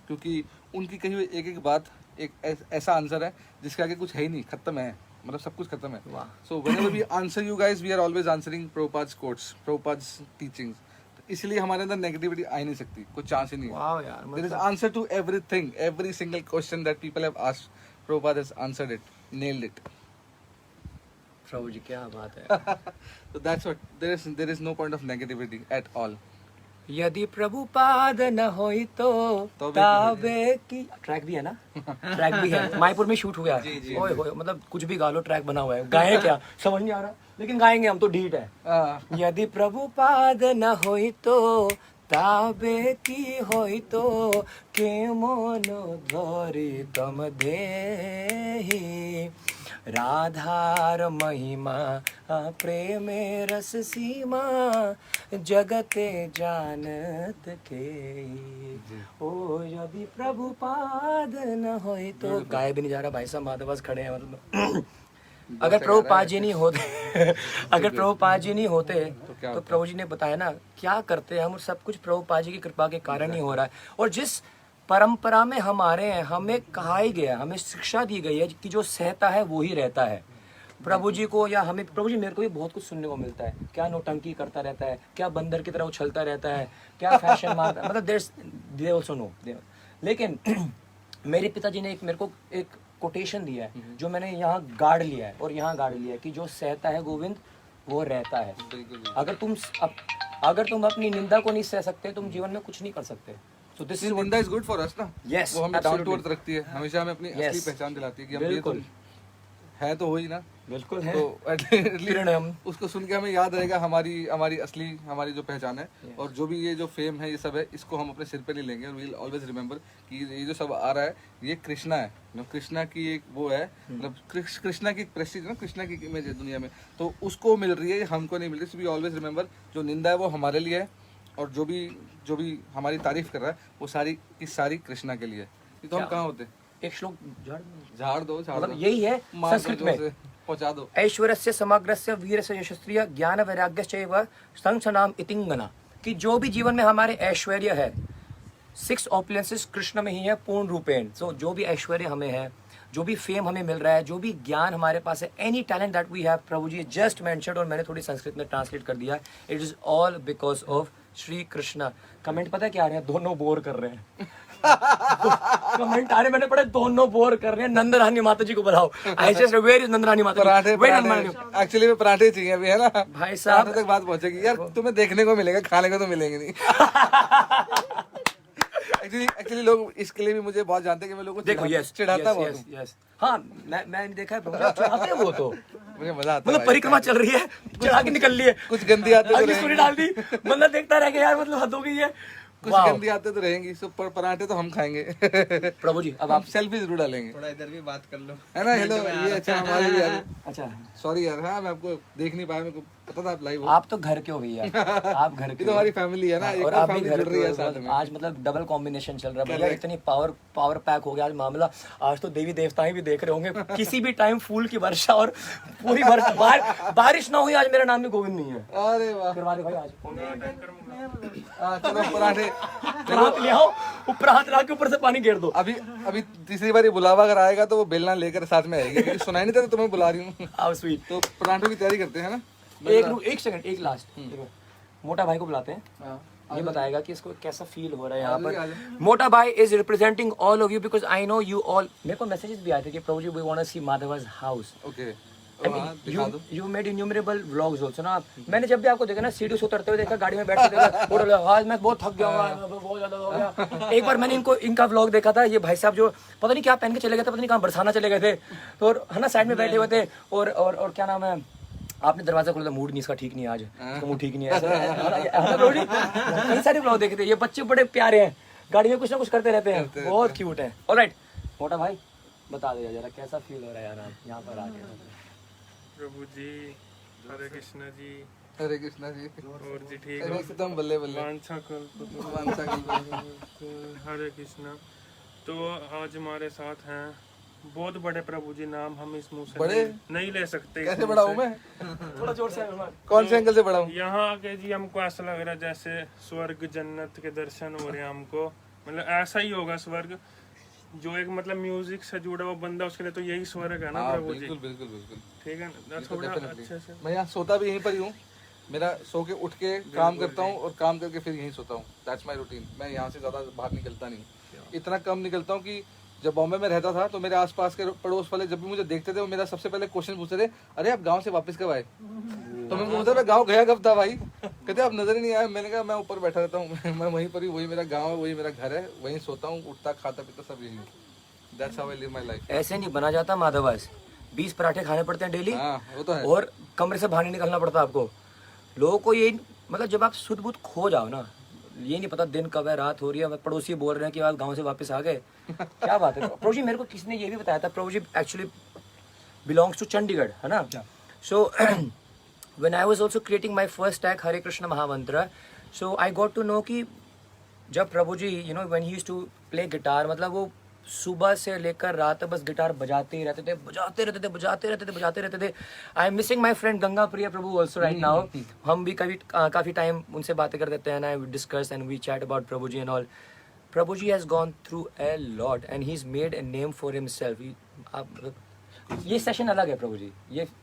क्योंकि उनकी कही हुई एक एक बात एक ऐसा आंसर है जिसके आगे कुछ है ही नहीं, खत्म है, मतलब सब कुछ खत्म है। So whenever we answer you guys, we are always answering Prabhupada's quotes, Prabhupada's teachings. इसलिए हमारे अंदर नेगेटिविटी आ ही नहीं सकती, कोई चांस ही नहीं है। वाओ यार, There is answer to everything, every single question that people have asked. Prabhupada has answered it, nailed it. प्रभु जी क्या बात है। So that's what there is no point of negativity at all. यदि प्रभुपाद न होई तो ताबे की ट्रैक भी है ना, ट्रैक भी है, मायपुर में शूट हुआ है। ओए होए, मतलब कुछ भी गा लो, ट्रैक बना हुआ है। गाएं क्या समझ नहीं आ रहा, लेकिन गाएंगे हम तो, ढीठ है। यदि प्रभुपाद न होई तो ताबे की होई तो के मोनो धोरी तम देहि राधार महिमा प्रेमे रस सीमा जगते जानत के ओ यदि प्रभुपाद न होई तो। गाए भी नहीं जा रहा भाई साहब, माधवास खड़े हैं मतलब। अगर प्रभुपाद जी नहीं होते अगर प्रभुपाद जी नहीं होते तो प्रभु जी ने बताया ना क्या करते हैं हम, सब कुछ प्रभुपाद जी की कृपा के कारण ही हो रहा है। और जिस परंपरा में हम आ रहे हैं, हमें कहा ही गया, हमें शिक्षा दी गई है कि जो सहता है वो ही रहता है। प्रभु जी को या हमें, प्रभु जी मेरे को भी बहुत कुछ सुनने को मिलता है, क्या नौटंकी करता रहता है, क्या बंदर की तरह उछलता रहता है, क्या फैशन मारता है, मतलब दे आल्सो नो। लेकिन मेरे पिताजी ने मेरे को एक कोटेशन दिया है जो मैंने यहाँ गाड़ लिया है और यहाँ गाड़ लिया है कि जो सहता है गोविंद वो रहता है। अगर तुम अपनी निंदा को नहीं सह सकते, तुम जीवन में कुछ नहीं कर सकते। So this is निंदा इज गुड फॉर अस ना। Yes, वो हमें डाउन टू absolutely. अर्थ रखती है, हमेशा हमें अपनी असली Yes. पहचान दिलाती है कि हम ये तो बिल्कुल है तो हो ही ना। बिल्कुल है। तो किरण है हम। उसको सुन के हमें याद रहेगा हमारी असली हमारी जो पहचान है। और जो भी ये जो फेम है ये सब है, इसको हम अपने सिर पे नहीं लेंगे। वील ऑलवेज रिमेंबर कि ये जो सब आ रहा है ये कृष्णा है, कृष्णा की एक वो है, मतलब कृष्णा की प्रेस्टीज ना, कृष्णा की इमेज है दुनिया में, तो उसको मिल रही है, हमको नहीं मिल रही। वी ऑलवेज रिमेंबर जो निंदा है वो हमारे लिए है और जो भी हमारी तारीफ कर रहा है वो सारी की सारी कृष्णा के लिए है। तो हम कहाँ होते? एक श्लोक झाड़ दो मतलब यही है संस्कृत में, पहुंचा दो। ऐश्वर्यस्य समग्रस्य वीरस्य यशस्त्रिय ज्ञान वैराग्यश्चैव संसनाम इतिंगना, कि जो भी जीवन में हमारे ऐश्वर्य है, 6 ऑपुलेंसेस कृष्ण में ही है पूर्ण रूपेण। सो जो भी ऐश्वर्य हमें है, जो भी फेम हमें मिल रहा है, जो भी ज्ञान हमारे पास है, any talent that we have, Prabhu ji just mentioned और मैंने थोड़ी संस्कृत में ट्रांसलेट कर दिया, it is all because of Shri Krishna. Comment पता है क्या आ रहे हैं? दोनों बोर कर रहे हैं। कमेंट आ रहे, मैंने पढ़े, दोनों बोर कर रहे हैं। नंदरानी माता जी को बुलाओ। I just where is Nandrani माता पराठे जी? एक्चुअली में पराठे चाहिए अभी, है ना भाई साहब? पराठे तक बात पहुंचेगी यार, तुम्हें देखने को मिलेगा, खाने को तो मिलेंगे नहीं। एक्चुअली लोग इसके लिए भी मुझे बहुत जानते हैं कि मैं लोगों को देखो यस चिढ़ाता बहुत हूं। यस हाँ, मैंने देखा है चिढ़ाते हैं वो तो, मुझे मजा आता है मतलब परिक्रमा चल रही है, चढ़ा के निकल ली है, कुछ गंदी आते तो अगली स्टोरी डाल दी, बंदा देखता रह गया यार, मतलब हद हो गई है। कुछ गंदी आते तो रहेंगी, सो पराठे तो हम खाएंगे। प्रभु जी अब आप सेल्फी जरूर डालेंगे, थोड़ा इधर भी बात कर लो, है ना। हेलो ये अच्छा हमारे भी यार, अच्छा सॉरी यार, हाँ मैं आपको देख नहीं पाया, मेरे को पता था आप लाइव हो। आप तो घर के हो भैया, आप घर के ये तो हमारी फैमिली है ना, एक और और आप भी फैमिली घर जुड़ रही है के साथ हो। में। आज मतलब डबल कॉम्बिनेशन चल रहा है भैया, इतनी पावर पैक हो गया आज मामला। आज तो देवी देवताएं भी देख रहे होंगे, किसी भी टाइम फूल की वर्षा और पूरी वर्षा, बारिश ना हुई आज मेरा नाम भी गोविंद नहीं है। अरे वाह, करवा दे भाई आज, चलो पराठे हाथ ले आओ, ऊपर हाथ ला के ऊपर से पानी गिर दो। अभी तीसरी बार बुलावा अगर आएगा तो वो बेलना लेकर साथ में आएगी, क्योंकि सुनाई नहीं देता तुम्हें बुला रही हूँ। आओ स्वीट। तो पराठों की तैयारी करते हैं ना। एक सेकंड, एक लास्ट, मोटा भाई को बुलाते हैं, ये बताएगा कि इसको कैसा फील हो रहा है यहाँ पर। मोटा भाई is representing all of you because I know you all. मेरे को मैसेजेस भी आए थे कि प्रभु जी we want to see Madhava's house. Okay, You made innumerable vlogs also ना। मैंने जब भी आपको देखा ना, सीढ़ी से उतरते हुए देखा, गाड़ी में बैठते देखा, फोटो लगा, आज मैं बहुत थक गया हूँ, बहुत ज्यादा हो गया। एक बार मैंने इनका व्लॉग देखा था, ये भाई साहब जो पता नहीं क्या पहन के चले गए थे, पता नहीं कहाँ बरसाना चले गए थे, तो है ना साइड में बैठे हुए थे, और क्या नाम है, आपने दरवाजा खोला था, मूड नहीं इसका ठीक नहीं आज, इसका मूड ठीक नहीं है, कई सारे व्लॉग देखे थे। ये बच्चे बड़े प्यारे हैं, गाड़ी में कुछ ना कुछ करते रहते हैं, बहुत क्यूट है। ऑलराइट मोटा भाई बता दे जरा कैसा फील हो रहा है यार आप यहाँ पर आके। प्रभु जी, हरे कृष्णा जी, हरे कृष्णा जी, और जी ठीक हो? एकदम बल्ले बल्ले। वांछा हरे कृष्णा। तो आज हमारे साथ हैं बहुत बड़े प्रभु जी, नाम हम इस मुंह से बड़े? नहीं ले सकते। कैसे बड़ा हूँ मैं? थोड़ा जोर से कौन से एंगल से बड़ा हूँ? यहाँ आके जी हमको ऐसा लग रहा है जैसे स्वर्ग जन्नत के दर्शन हो रहे हैं हमको, मतलब ऐसा ही होगा स्वर्ग। जो एक मतलब म्यूजिक से जुड़ा हुआ बंदा, उसके लिए तो यही स्वर्ग है ना प्रभु जी। बिल्कुल बिल्कुल बिल्कुल, ठीक है ना, थोड़ा अच्छे से। मैं यहाँ सोता भी यहीं पर ही हूँ, मेरा सो के उठ के काम करता हूँ और काम करके फिर यहीं सोता हूँ, दैट्स माय रूटीन। मैं यहाँ से ज़्यादा बाहर निकलता नहीं, इतना कम निकलता हूँ कि जब बॉम्बे में रहता था तो मेरे आसपास के पड़ोस वाले जब भी मुझे देखते थे वो मेरा सबसे पहले क्वेश्चन पूछते थे, अरे आप गांव से वापस कब आए? तो मैं बोलता मैं गांव गया कब था भाई? कहते आप नजर ही नहीं आए। मैंने कहा मैं ऊपर बैठा रहता हूँ, मैं वहीं पर ही, वही मेरा गाँव है, वही मेरा घर है, वहीं सोता हूँ, उठता खाता पीता सब यही। That's how I live my life. ऐसे नहीं बना जाता माधवास, 20 पराठे खाने पड़ते हैं डेली, वो तो है। और कमरे से बाहर नहीं निकलना पड़ता आपको। लोगों को ये मतलब जब आप शुद्ध बुद्ध खो जाओ ना, ये नहीं पता दिन कब है, रात हो रही है, पड़ोसी बोल रहे हैं कि आप गांव से वापस आ गए, क्या बात है। प्रभु जी मेरे को किसने ये भी बताया था, प्रभु जी एक्चुअली बिलोंग्स टू चंडीगढ़, है ना। So when I was also creating my first tag Hare Krishna महामंत्र, so I got to know कि जब प्रभु जी you know when he used to play guitar, मतलब वो सुबह से लेकर रात तक बस गिटार बजाते ही रहते थे। I am missing my friend Ganga Priya Prabhu also right now. हम भी कभी काफ़ी टाइम उनसे बातें कर देते हैं, I discuss and we chat about Prabhu ji and all. Prabhuji has gone through a lot and he's made a name for himself. ये सेशन अलग है प्रभु जी,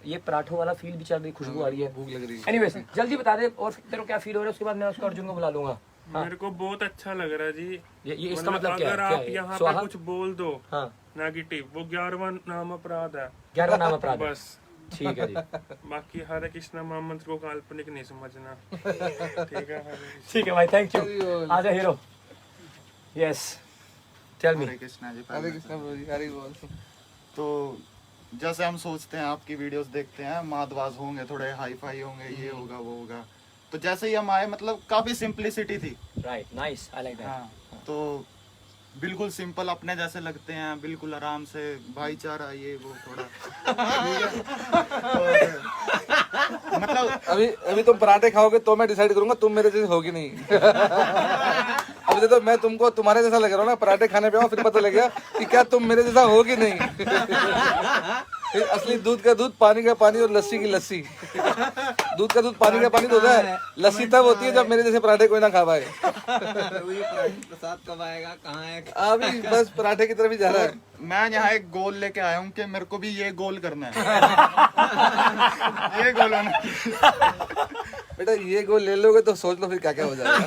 ये पराठों वाला फील भी चल रही, खुशबू आ रही है, भूख लग रही है। एनीवेज जल्दी बता दे और तेरे को क्या फील हो रहा है, उसके बाद मैं उसको अर्जुन को बुला लूंगा। हाँ। मेरे को बहुत अच्छा लग रहा है जी। ये इसका मतलब क्या है? अगर आप यहाँ पे कुछ बोल दो हाँ नेगेटिव, वो 11वां नाम अपराध है। 11वां नाम अपराध है। बस ठीक है जी। बाकी हरे कृष्णा महामंत्र को काल्पनिक नहीं समझना। ठीक है ठीक है भाई, थैंक यू। आजा hero. Yes tell me. Hare Krishna ji. Hare Krishna प्रभु जी, हरे बोल। तो जैसे हम सोचते हैं, आपकी वीडियोस देखते हैं, मादवाज होंगे, थोड़े हाई फाई होंगे, ये होगा वो होगा, तो जैसे ही हम आए मतलब काफी सिंपलिसिटी थी। Right, nice, I like that. हाँ, तो बिल्कुल सिंपल अपने जैसे लगते हैं, बिल्कुल आराम से, भाईचारा ये वो थोड़ा। और मतलब अभी तुम पराठे खाओगे तो मैं डिसाइड करूंगा तुम मेरे जैसे होगी नहीं। अभी तो मैं तुमको तुम्हारे जैसा लग रहा हूँ ना, पराठे खाने पे आओ फिर पता लगेगा कि क्या तुम मेरे जैसा होगी नहीं। फिर असली दूध का दूध, पानी का पानी और लस्सी की लस्सी। दूध का दूध, पानी का पानी तो होता है, लस्सी तब होती है जब मेरे जैसे पराठे कोई ना खा पाए। प्रसाद कब आएगा, कहाँ है? अभी बस पराठे की तरफ ही जा रहा है। मैं यहाँ एक गोल लेके आया हूँ कि मेरे को भी ये गोल करना है। ये गोल होना। बेटा ये गोल ले लोगे तो सोच लो फिर क्या क्या हो जाएगा।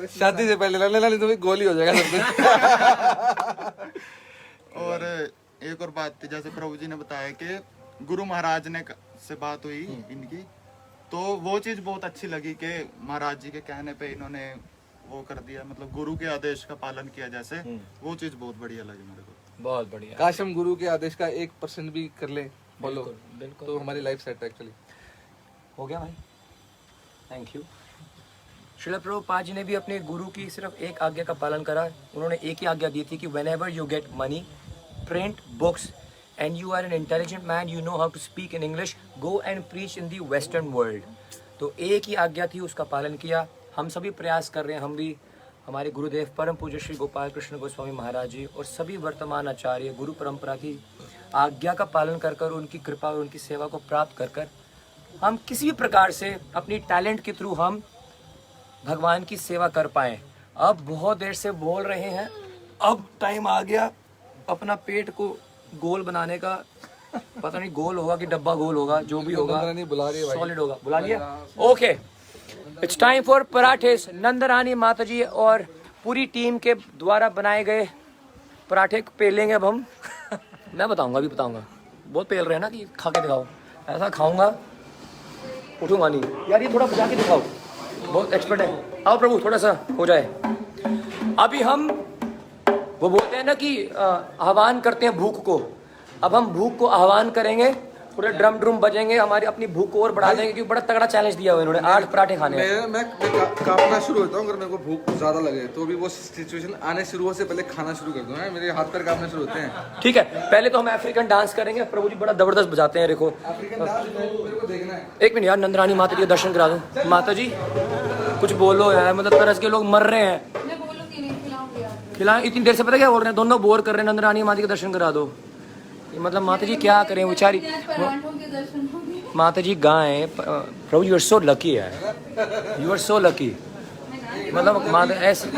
शादी से पहले लेना नहीं तो फिर गोल ही हो जाएगा सब कुछ। और एक और बात थी, जैसे प्रभु जी ने बताया कि गुरु महाराज ने से बात हुई इनकी, तो वो चीज बहुत अच्छी लगी कि महाराज जी के कहने पे इन्होंने वो कर दिया, मतलब गुरु के आदेश का पालन किया जैसे, वो चीज बहुत बढ़िया लगी मेरे को। बहुत बढ़िया। काश हम गुरु के आदेश का 1% भी कर ले, बोलो बिल्कुल तो हमारी लाइफ सेट है एक्चुअली। हो गया भाई, थैंक यू। श्रील प्रभुपाद जी ने भी अपने गुरु की सिर्फ एक आज्ञा का पालन करा। उन्होंने एक ही आज्ञा दी थी कि whenever you get money, print books and you are an intelligent man, you know how to speak in English, go and preach in the western world। तो एक ही आज्ञा थी, उसका पालन किया। हम सभी प्रयास कर रहे हैं, हम भी, हमारे गुरुदेव परम पूज्य श्री गोपाल कृष्ण गोस्वामी महाराज जी और सभी वर्तमान आचार्य गुरु परंपरा की आज्ञा का पालन कर कर, उनकी कृपा और उनकी सेवा को प्राप्त कर कर हम किसी भी प्रकार से अपनी टैलेंट के थ्रू हम भगवान की सेवा कर पाए। अब बहुत देर से बोल रहे हैं, अब टाइम आ गया अपना पेट को गोल बनाने का। पता नहीं गोल होगा कि डब्बा गोल होगा, जो भी होगा बुला रही है भाई। सॉलिड होगा। बुला लिया, ओके। इट्स टाइम फॉर पराठे। नंदरानी माताजी और पूरी टीम के द्वारा बनाए गए पराठे पेलेंगे अब हम। मैं बताऊंगा, अभी बताऊंगा। बहुत पेल रहे हैं ना कि खा के दिखाओ। ऐसा खाऊंगा उठूंगा नहीं यार, ये थोड़ा बजा के दिखाओ, बहुत एक्सपर्ट है। आओ प्रभु, थोड़ा सा हो जाए। अभी हम वो बोलते हैं ना कि आह्वान करते हैं भूख को। अब हम भूख को आह्वान करेंगे, पूरे ड्रम ड्रुम बजेंगे, हमारी अपनी भूख को और बढ़ा देंगे, क्योंकि बड़ा तगड़ा चैलेंज दिया हुआ है इन्होंने। 8 पराठे खाने हैं। मैं कांपना शुरू होता हूँ अगर मेरे को भूख ज्यादा लगे, तो अभी वो सिचुएशन आने शुरू होने से पहले खाना शुरू कर दूँ। मेरे हाथ पैर कांपने शुरू होते हैं। ठीक है, पहले तो हम अफ्रीकन डांस करेंगे। प्रभु जी बड़ा जबरदस्त बजाते हैं, देखो। अफ्रीकन डांस मेरे को देखना है। एक मिनट यार, नंदरानी माता जी के दर्शन करा दो। माता जी कुछ बोलो यार, मतलब तरस के लोग मर रहे हैं। खिला, इतनी देर से पता क्या बोल रहे हैं, दोनों बोर कर रहे हैं। नंदरानी माता के दर्शन करा दो। मतलब माता जी क्या करें बेचारी। माता जी गाएं। प्रभु यू आर सो लकी है, यू आर सो लकी। मतलब माता ऐसे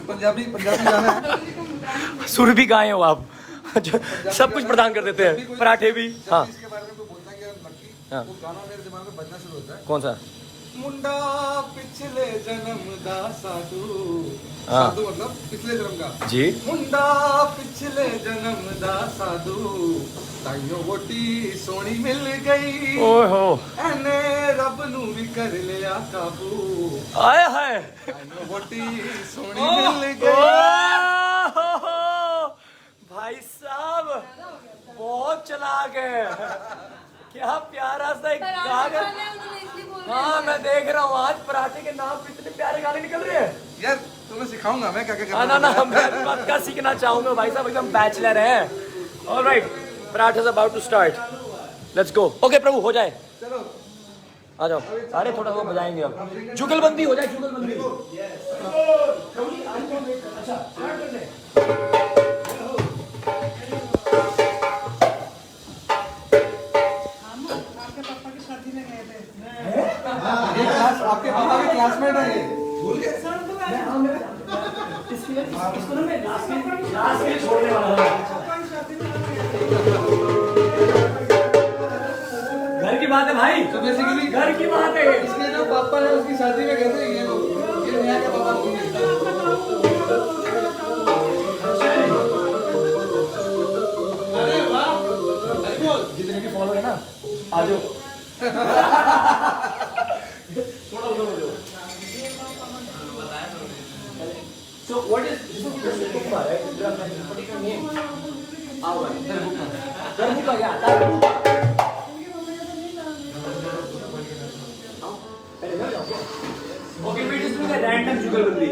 पंजाबी गाना है। सुर भी गाए हो आप। सब कुछ प्रदान कर देते हैं, पराठे भी। हाँ इसके बारे में कोई बोलता है कि मक्की, हाँ। वो गाना मेरे दिमाग में बजना शुरू होता है। कौन सा? मुंडा पिछले जन्म दा साधु। हाँ। साधु मतलब पिछले जन्म का जी। मुंडा पिछले जन्म दा साधु, ताइयों वोटी सोनी मिल गई। ओए हो, एने रब नू भी कर लिया काबू। आए हाय, ताइयों वोटी सोनी मिल गई। भाई साहब बहुत चलाक है। क्या प्यारा सा एक गाना। हाँ मैं देख रहा हूँ, आज पराठे के नाम पे इतने प्यारे गाने निकल रहे हैं। यार तुम्हें सिखाऊंगा मैं क्या क्या करना ना ना, मैं पक्का सीखना चाहूंगा भाई साहब, एकदम बैचलर है। Alright, paratha is about to start, let's go. Okay प्रभु, हो जाए, चलो आ जाओ। अरे थोड़ा वो बजाएंगे अब, जुगलबंदी हो जाए, जुगलबंदी। अच्छा स्टार्ट कर ले। आपके पापा के क्लासमेट है ये। इसको ना मैं लास्ट में छोड़ने वाला था। घर की बात है भाई, तो बेसिकली घर की बात है। इसके जो पापा है उसकी शादी में कहते हैं ये लोग, ये नया के पापा होंगे। अरे वाह, अरे बोल, जितने भी फॉलो है ना आ जाओ। थोड़ा उधर हो जाओ। So what is this is Darbuka, right? What is your name? Darbuka, yeah, Darbuka. Okay, we just do the random jugalbandi.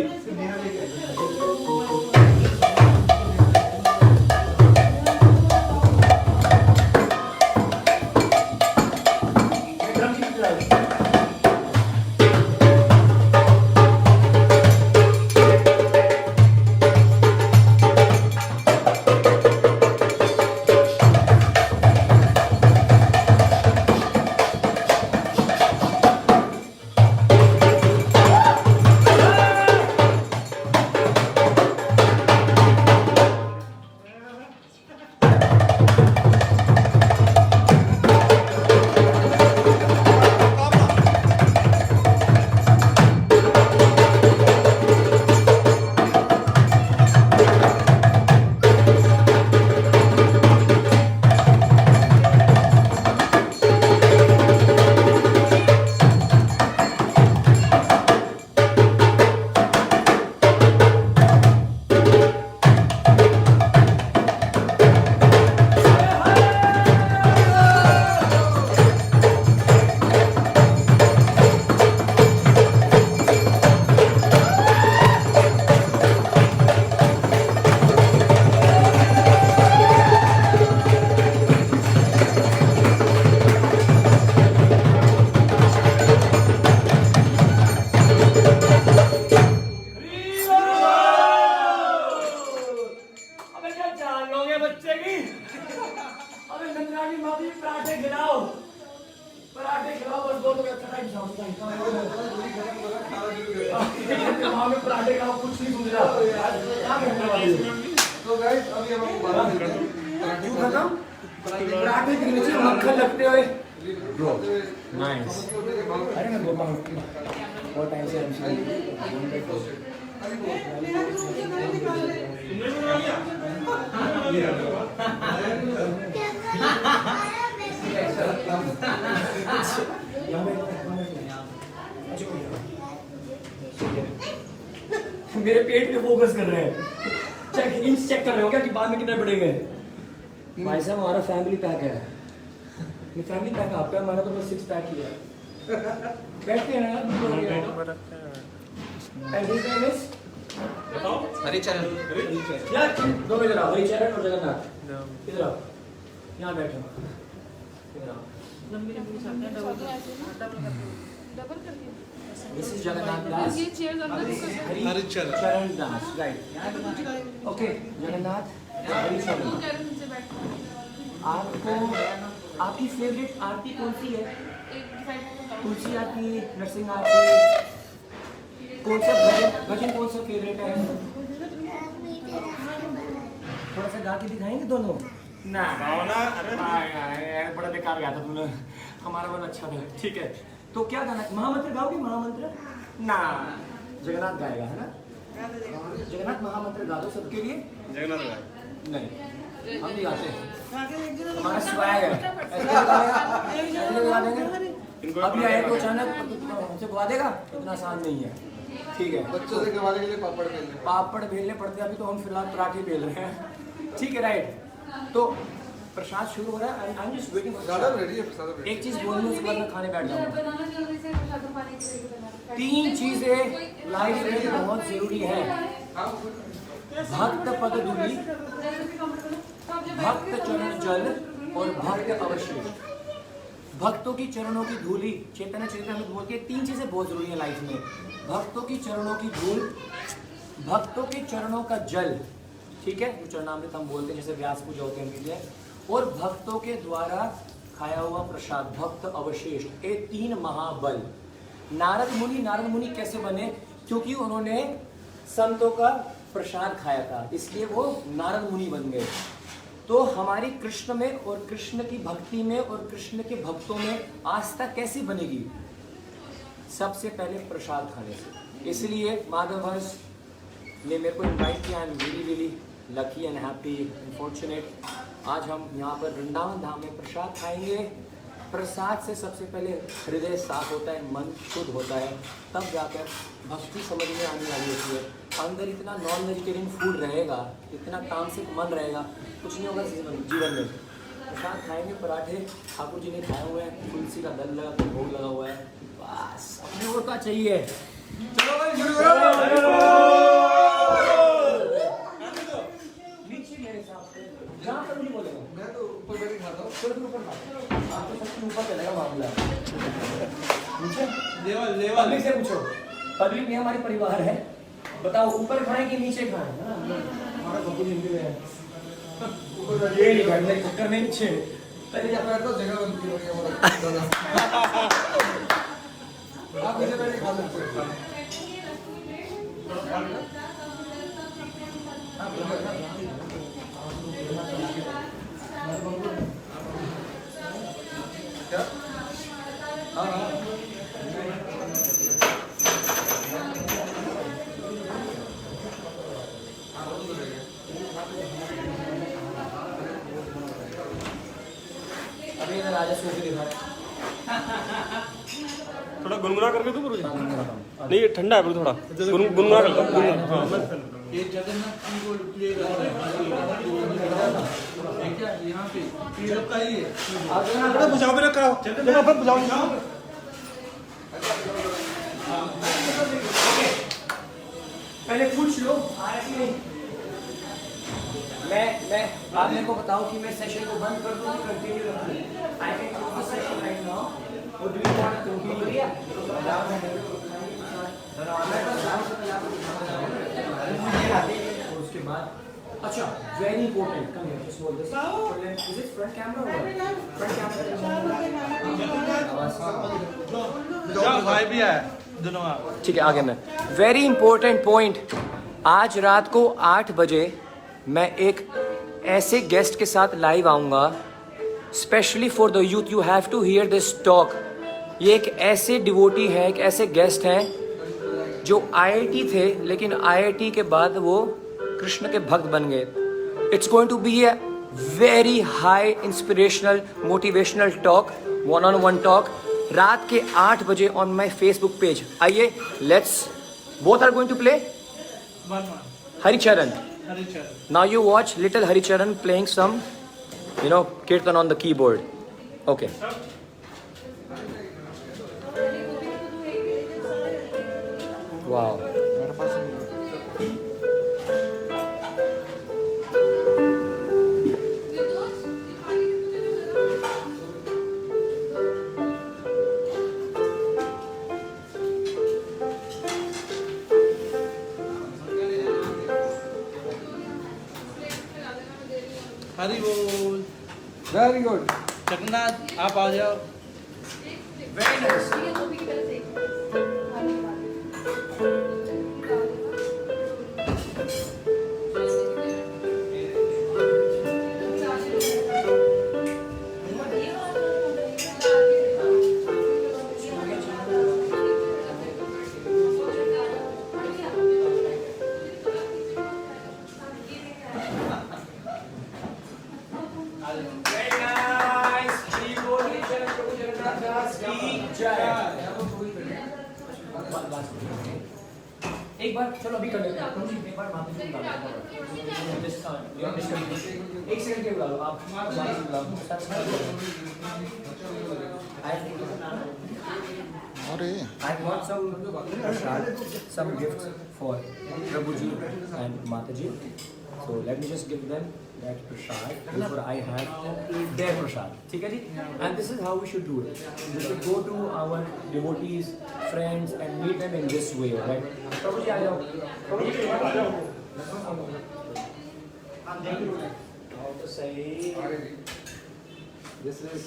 पराठे खाओ, कुछ नहीं सुन रहा। क्या करने वाले हो? तो गाइस अभी हम आपको बात करते हैं पराठे खत्म। पराठे के नीचे मक्खन लगते हुए ब्रो नाइस। अरे मैं बोलता हूँ बहुत टाइम से मेरे पेट पे फोकस कर रहे हैं, इंच चेक कर रहे हो क्या कि बाद में कितने बढ़ेंगे? भाई साहब हमारा फैमिली पैक है, ये फैमिली पैक आपका, हमारा तो बस 6 पैक ही है। बैठते हैं यार, हरिचरण यार दोनों इधर आओ, हरिचरण और जगन्नाथ इधर आओ, यहाँ बैठो, इधर आओ। This is Jagannath Das. Haricharan Das, right? Okay, Jagannath, Haricharan. आपको आपकी फेवरेट आरती कौन सी है? तुलसी आरती, नरसिंह आरती, कौन सा भजन कौन सा फेवरेट है? थोड़ा सा गा के दिखाएंगे दोनों? ना बड़ा बेकार गाया था तुमने, हमारा मन अच्छा था। ठीक है, तो क्या गाना? महामंत्र गाओगे? महामंत्र ना, जगन्नाथ गाएगा, है ना? जगन्नाथ महामंत्र गा दो सबके लिए। जगन्नाथ नहीं, हम भी गाते हैं, हमारा स्वैग है। ऐसे गा देंगे। अभी आए तो अचानक हमसे गवा देगा, इतना आसान नहीं है। ठीक है, बच्चों से गवाने के लिए पापड़ बेलने पड़ते हैं। अभी तो हम फिलहाल पराठे बेल रहे हैं। ठीक है, राइट। तो प्रसाद शुरू हो रहा है। I am just waiting for ज़्यादा रेडी है प्रसाद। एक चीज बोलनी, उसके बाद मैं खाने बैठ जाऊंगा। 3 चीजें लाइफ में बहुत जरूरी है: भक्त पद धूलि, भक्त चरण जल और भक्त अवशेष। भक्तों की चरणों की धूली, चैतन्य चरितामृत बोलते हैं 3 चीजें बहुत जरूरी है लाइफ में: भक्तों की चरणों की धूल, भक्तों के चरणों का जल, ठीक है, जो चरणामृत हम बोलते हैं, जैसे व्यास पूजा होती है उनके लिए, और भक्तों के द्वारा खाया हुआ प्रसाद, भक्त अवशेष। ये 3 महाबल। नारद मुनि कैसे बने? क्योंकि उन्होंने संतों का प्रसाद खाया था, इसलिए वो नारद मुनि बन गए। तो हमारी कृष्ण में और कृष्ण की भक्ति में और कृष्ण के भक्तों में आस्था कैसे बनेगी? सबसे पहले प्रसाद खाने से। इसलिए माधवहंस ने मेरे को इनवाइट किया। I am really really lucky and happy and fortunate. आज हम यहाँ पर वृंदावन धाम में प्रसाद खाएंगे। प्रसाद से सबसे पहले हृदय साफ होता है, मन शुद्ध होता है, तब जाकर भक्ति समझ में आने वाली होती है। अंदर इतना नॉन वेजिटेरियन फूड रहेगा, इतना तामसिक मन रहेगा, कुछ नहीं होगा जीवन में। प्रसाद खाएंगे, पराठे ठाकुर जी ने खाए हुए हैं, तुलसी का दल लगा के भोग लगा हुआ है, बस अपने और क्या चाहिए। चलो भाई शुरू करो। नीचे मेरे साथ जहाँ पर भी बोलेगा, मैं तो ऊपर बैठ के खाता हूँ। चलो ऊपर आप तो सबसे ऊपर चलेगा मामला। नीचे लेवल पब्लिक से पूछो, पब्लिक में हमारे परिवार है, बताओ ऊपर खाएं कि नीचे खाएं? है ना, हमारा बबू हिंदी में है। ऊपर ये नहीं बैठने चक्कर में नीचे पहले जा बैठ तो जगह बनती होगी हमारा। आप नीचे बैठ के खा सकते हो। क्या? हाँ हाँ। अभी इधर राजा सूफी दिखा रहे थोड़ा गुनगुना करके दो गुरुजी। नहीं ये ठंडा है गुरु, थोड़ा गुनगुना कर दो। ये जगन्नाथ जी को प्ले यहाँ पे ये का ही है। थोड़ा बुझाओ भी रखा हो, जगह पर बुझाओ। पहले पूछ लो आया कि नहीं। मैं आप मेरे को बताओ कि मैं सेशन को बंद कर दूं कि कंटिन्यू रखूं? I can close the session right now और do you want to continue? उसके बाद अच्छा very important come here just hold this. Is it front camera और फ्रंट कैमरा? भाई भी है दोनों। ठीक है आगे मैं वेरी इंपॉर्टेंट पॉइंट। आज रात को 8 बजे मैं एक ऐसे गेस्ट के साथ लाइव आऊँगा specially for the youth. You have to hear this talk. ये एक ऐसे डिवोटी है, एक ऐसे गेस्ट हैं जो IIT थे लेकिन IIT के बाद वो कृष्ण के भक्त बन गए। It's going to be a very high inspirational motivational talk, 1-on-1 talk, रात के 8 बजे ऑन माई फेसबुक पेज। आइए let's both are going to play Haricharan. Now you watch little Haricharan playing some, kirtan on the keyboard. Okay. Wow. हरी बोल। Very good. जगन्नाथ आप आ जाओ। Very nice. Very nice. Shri बोल हरिचरण प्रभु जगन्नाथ दास की जय। एक बार चलो अभी कर लेते हैं। तुम एक बार माता जी बुला लो। एक सेकंड के बुला लो आप। माता जी बुला लो। I want some gifts for Prabhuji and Mataji. So let me just give them that prasad before I have their prasad. ठीक है जी? And this is how we should do it. We should go to our devotees, friends and meet them in this way, right? Prabhuji आ जाओ. Prabhuji आ जाओ. How to say? This is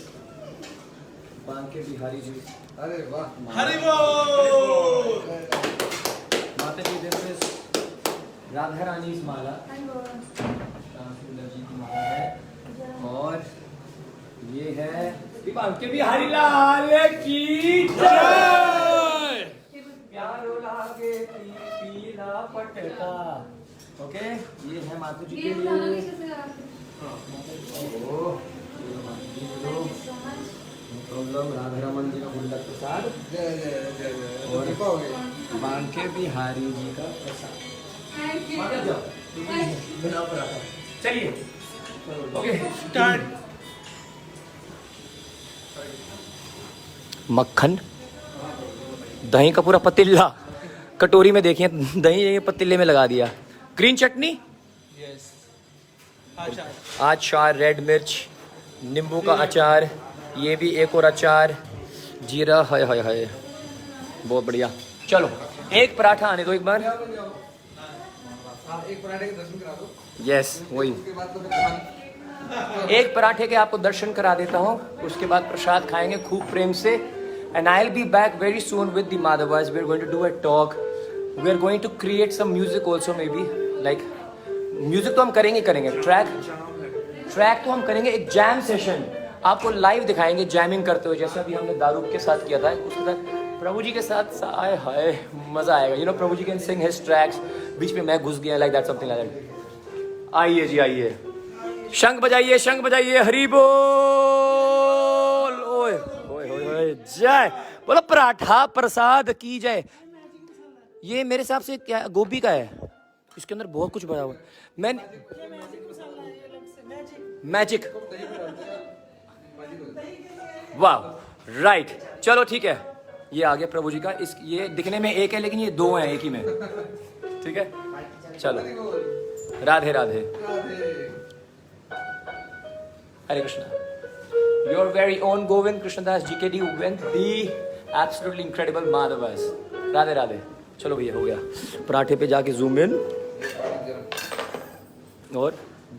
Banke Bihari ji. अरे वाह। हरी बोल। माता जी दिस इज राधा रानी माला, सुंदर जी की माला है। और ये है के बिहारी लाल की जय। प्यारो लागे पीला पटका। ओके, ये है माता जी के लिए। राधा रमन जी का गुल्लक प्रसाद और बांके बिहारी जी का प्रसाद। चलिए ओके स्टार्ट। मक्खन, दही का पूरा पतीला कटोरी में, देखिए दही ये पतीले में लगा दिया। ग्रीन चटनी, अचार, रेड मिर्च, नींबू का अचार, ये भी एक और अचार, जीरा, हाय हाय हाय, बहुत बढ़िया। चलो एक पराठा आने दो एक बार। एक पराठे के दर्शन करा दो। यस वही, उसके बाद तो फिर एक पराठे के आपको दर्शन करा देता हूँ, उसके बाद प्रसाद खाएंगे खूब प्रेम से। And I will be back very soon with the Madhavas. We are going to do a talk, we are going to create some music also, maybe like music तो हम करेंगे ट्रैक तो हम करेंगे, एक जैम सेशन आपको लाइव दिखाएंगे जैमिंग करते हुए, जैसे अभी हमने दारूक के साथ किया था। उसके साथ प्रभु जी के साथ आए हाय मजा आएगा। यू नो प्रभु जी कैन सिंग हिज ट्रैक्स, बीच में मैं घुस गया like that, something like that. आइए जी आइए, शंख बजाइए, शंख बजाइए, हरि बोल। ओए ओए ओए, जय बोलो, पराठा प्रसाद की जय। ये मेरे हिसाब से क्या गोभी का है, इसके अंदर बहुत कुछ भरा हुआ है। मैं मैजिक, वाह राइट, चलो ठीक है। ये आ गया प्रभु जी का, इस ये दिखने में एक है लेकिन ये दो हैं एक ही में, ठीक है। चलो Radhe Radhe, Hare Krishna. Your very own Govind Krishnadas GKD went the absolutely incredible Madhavas। Radhe Radhe. चलो भैया हो गया, पराठे पे जाके जूम इन और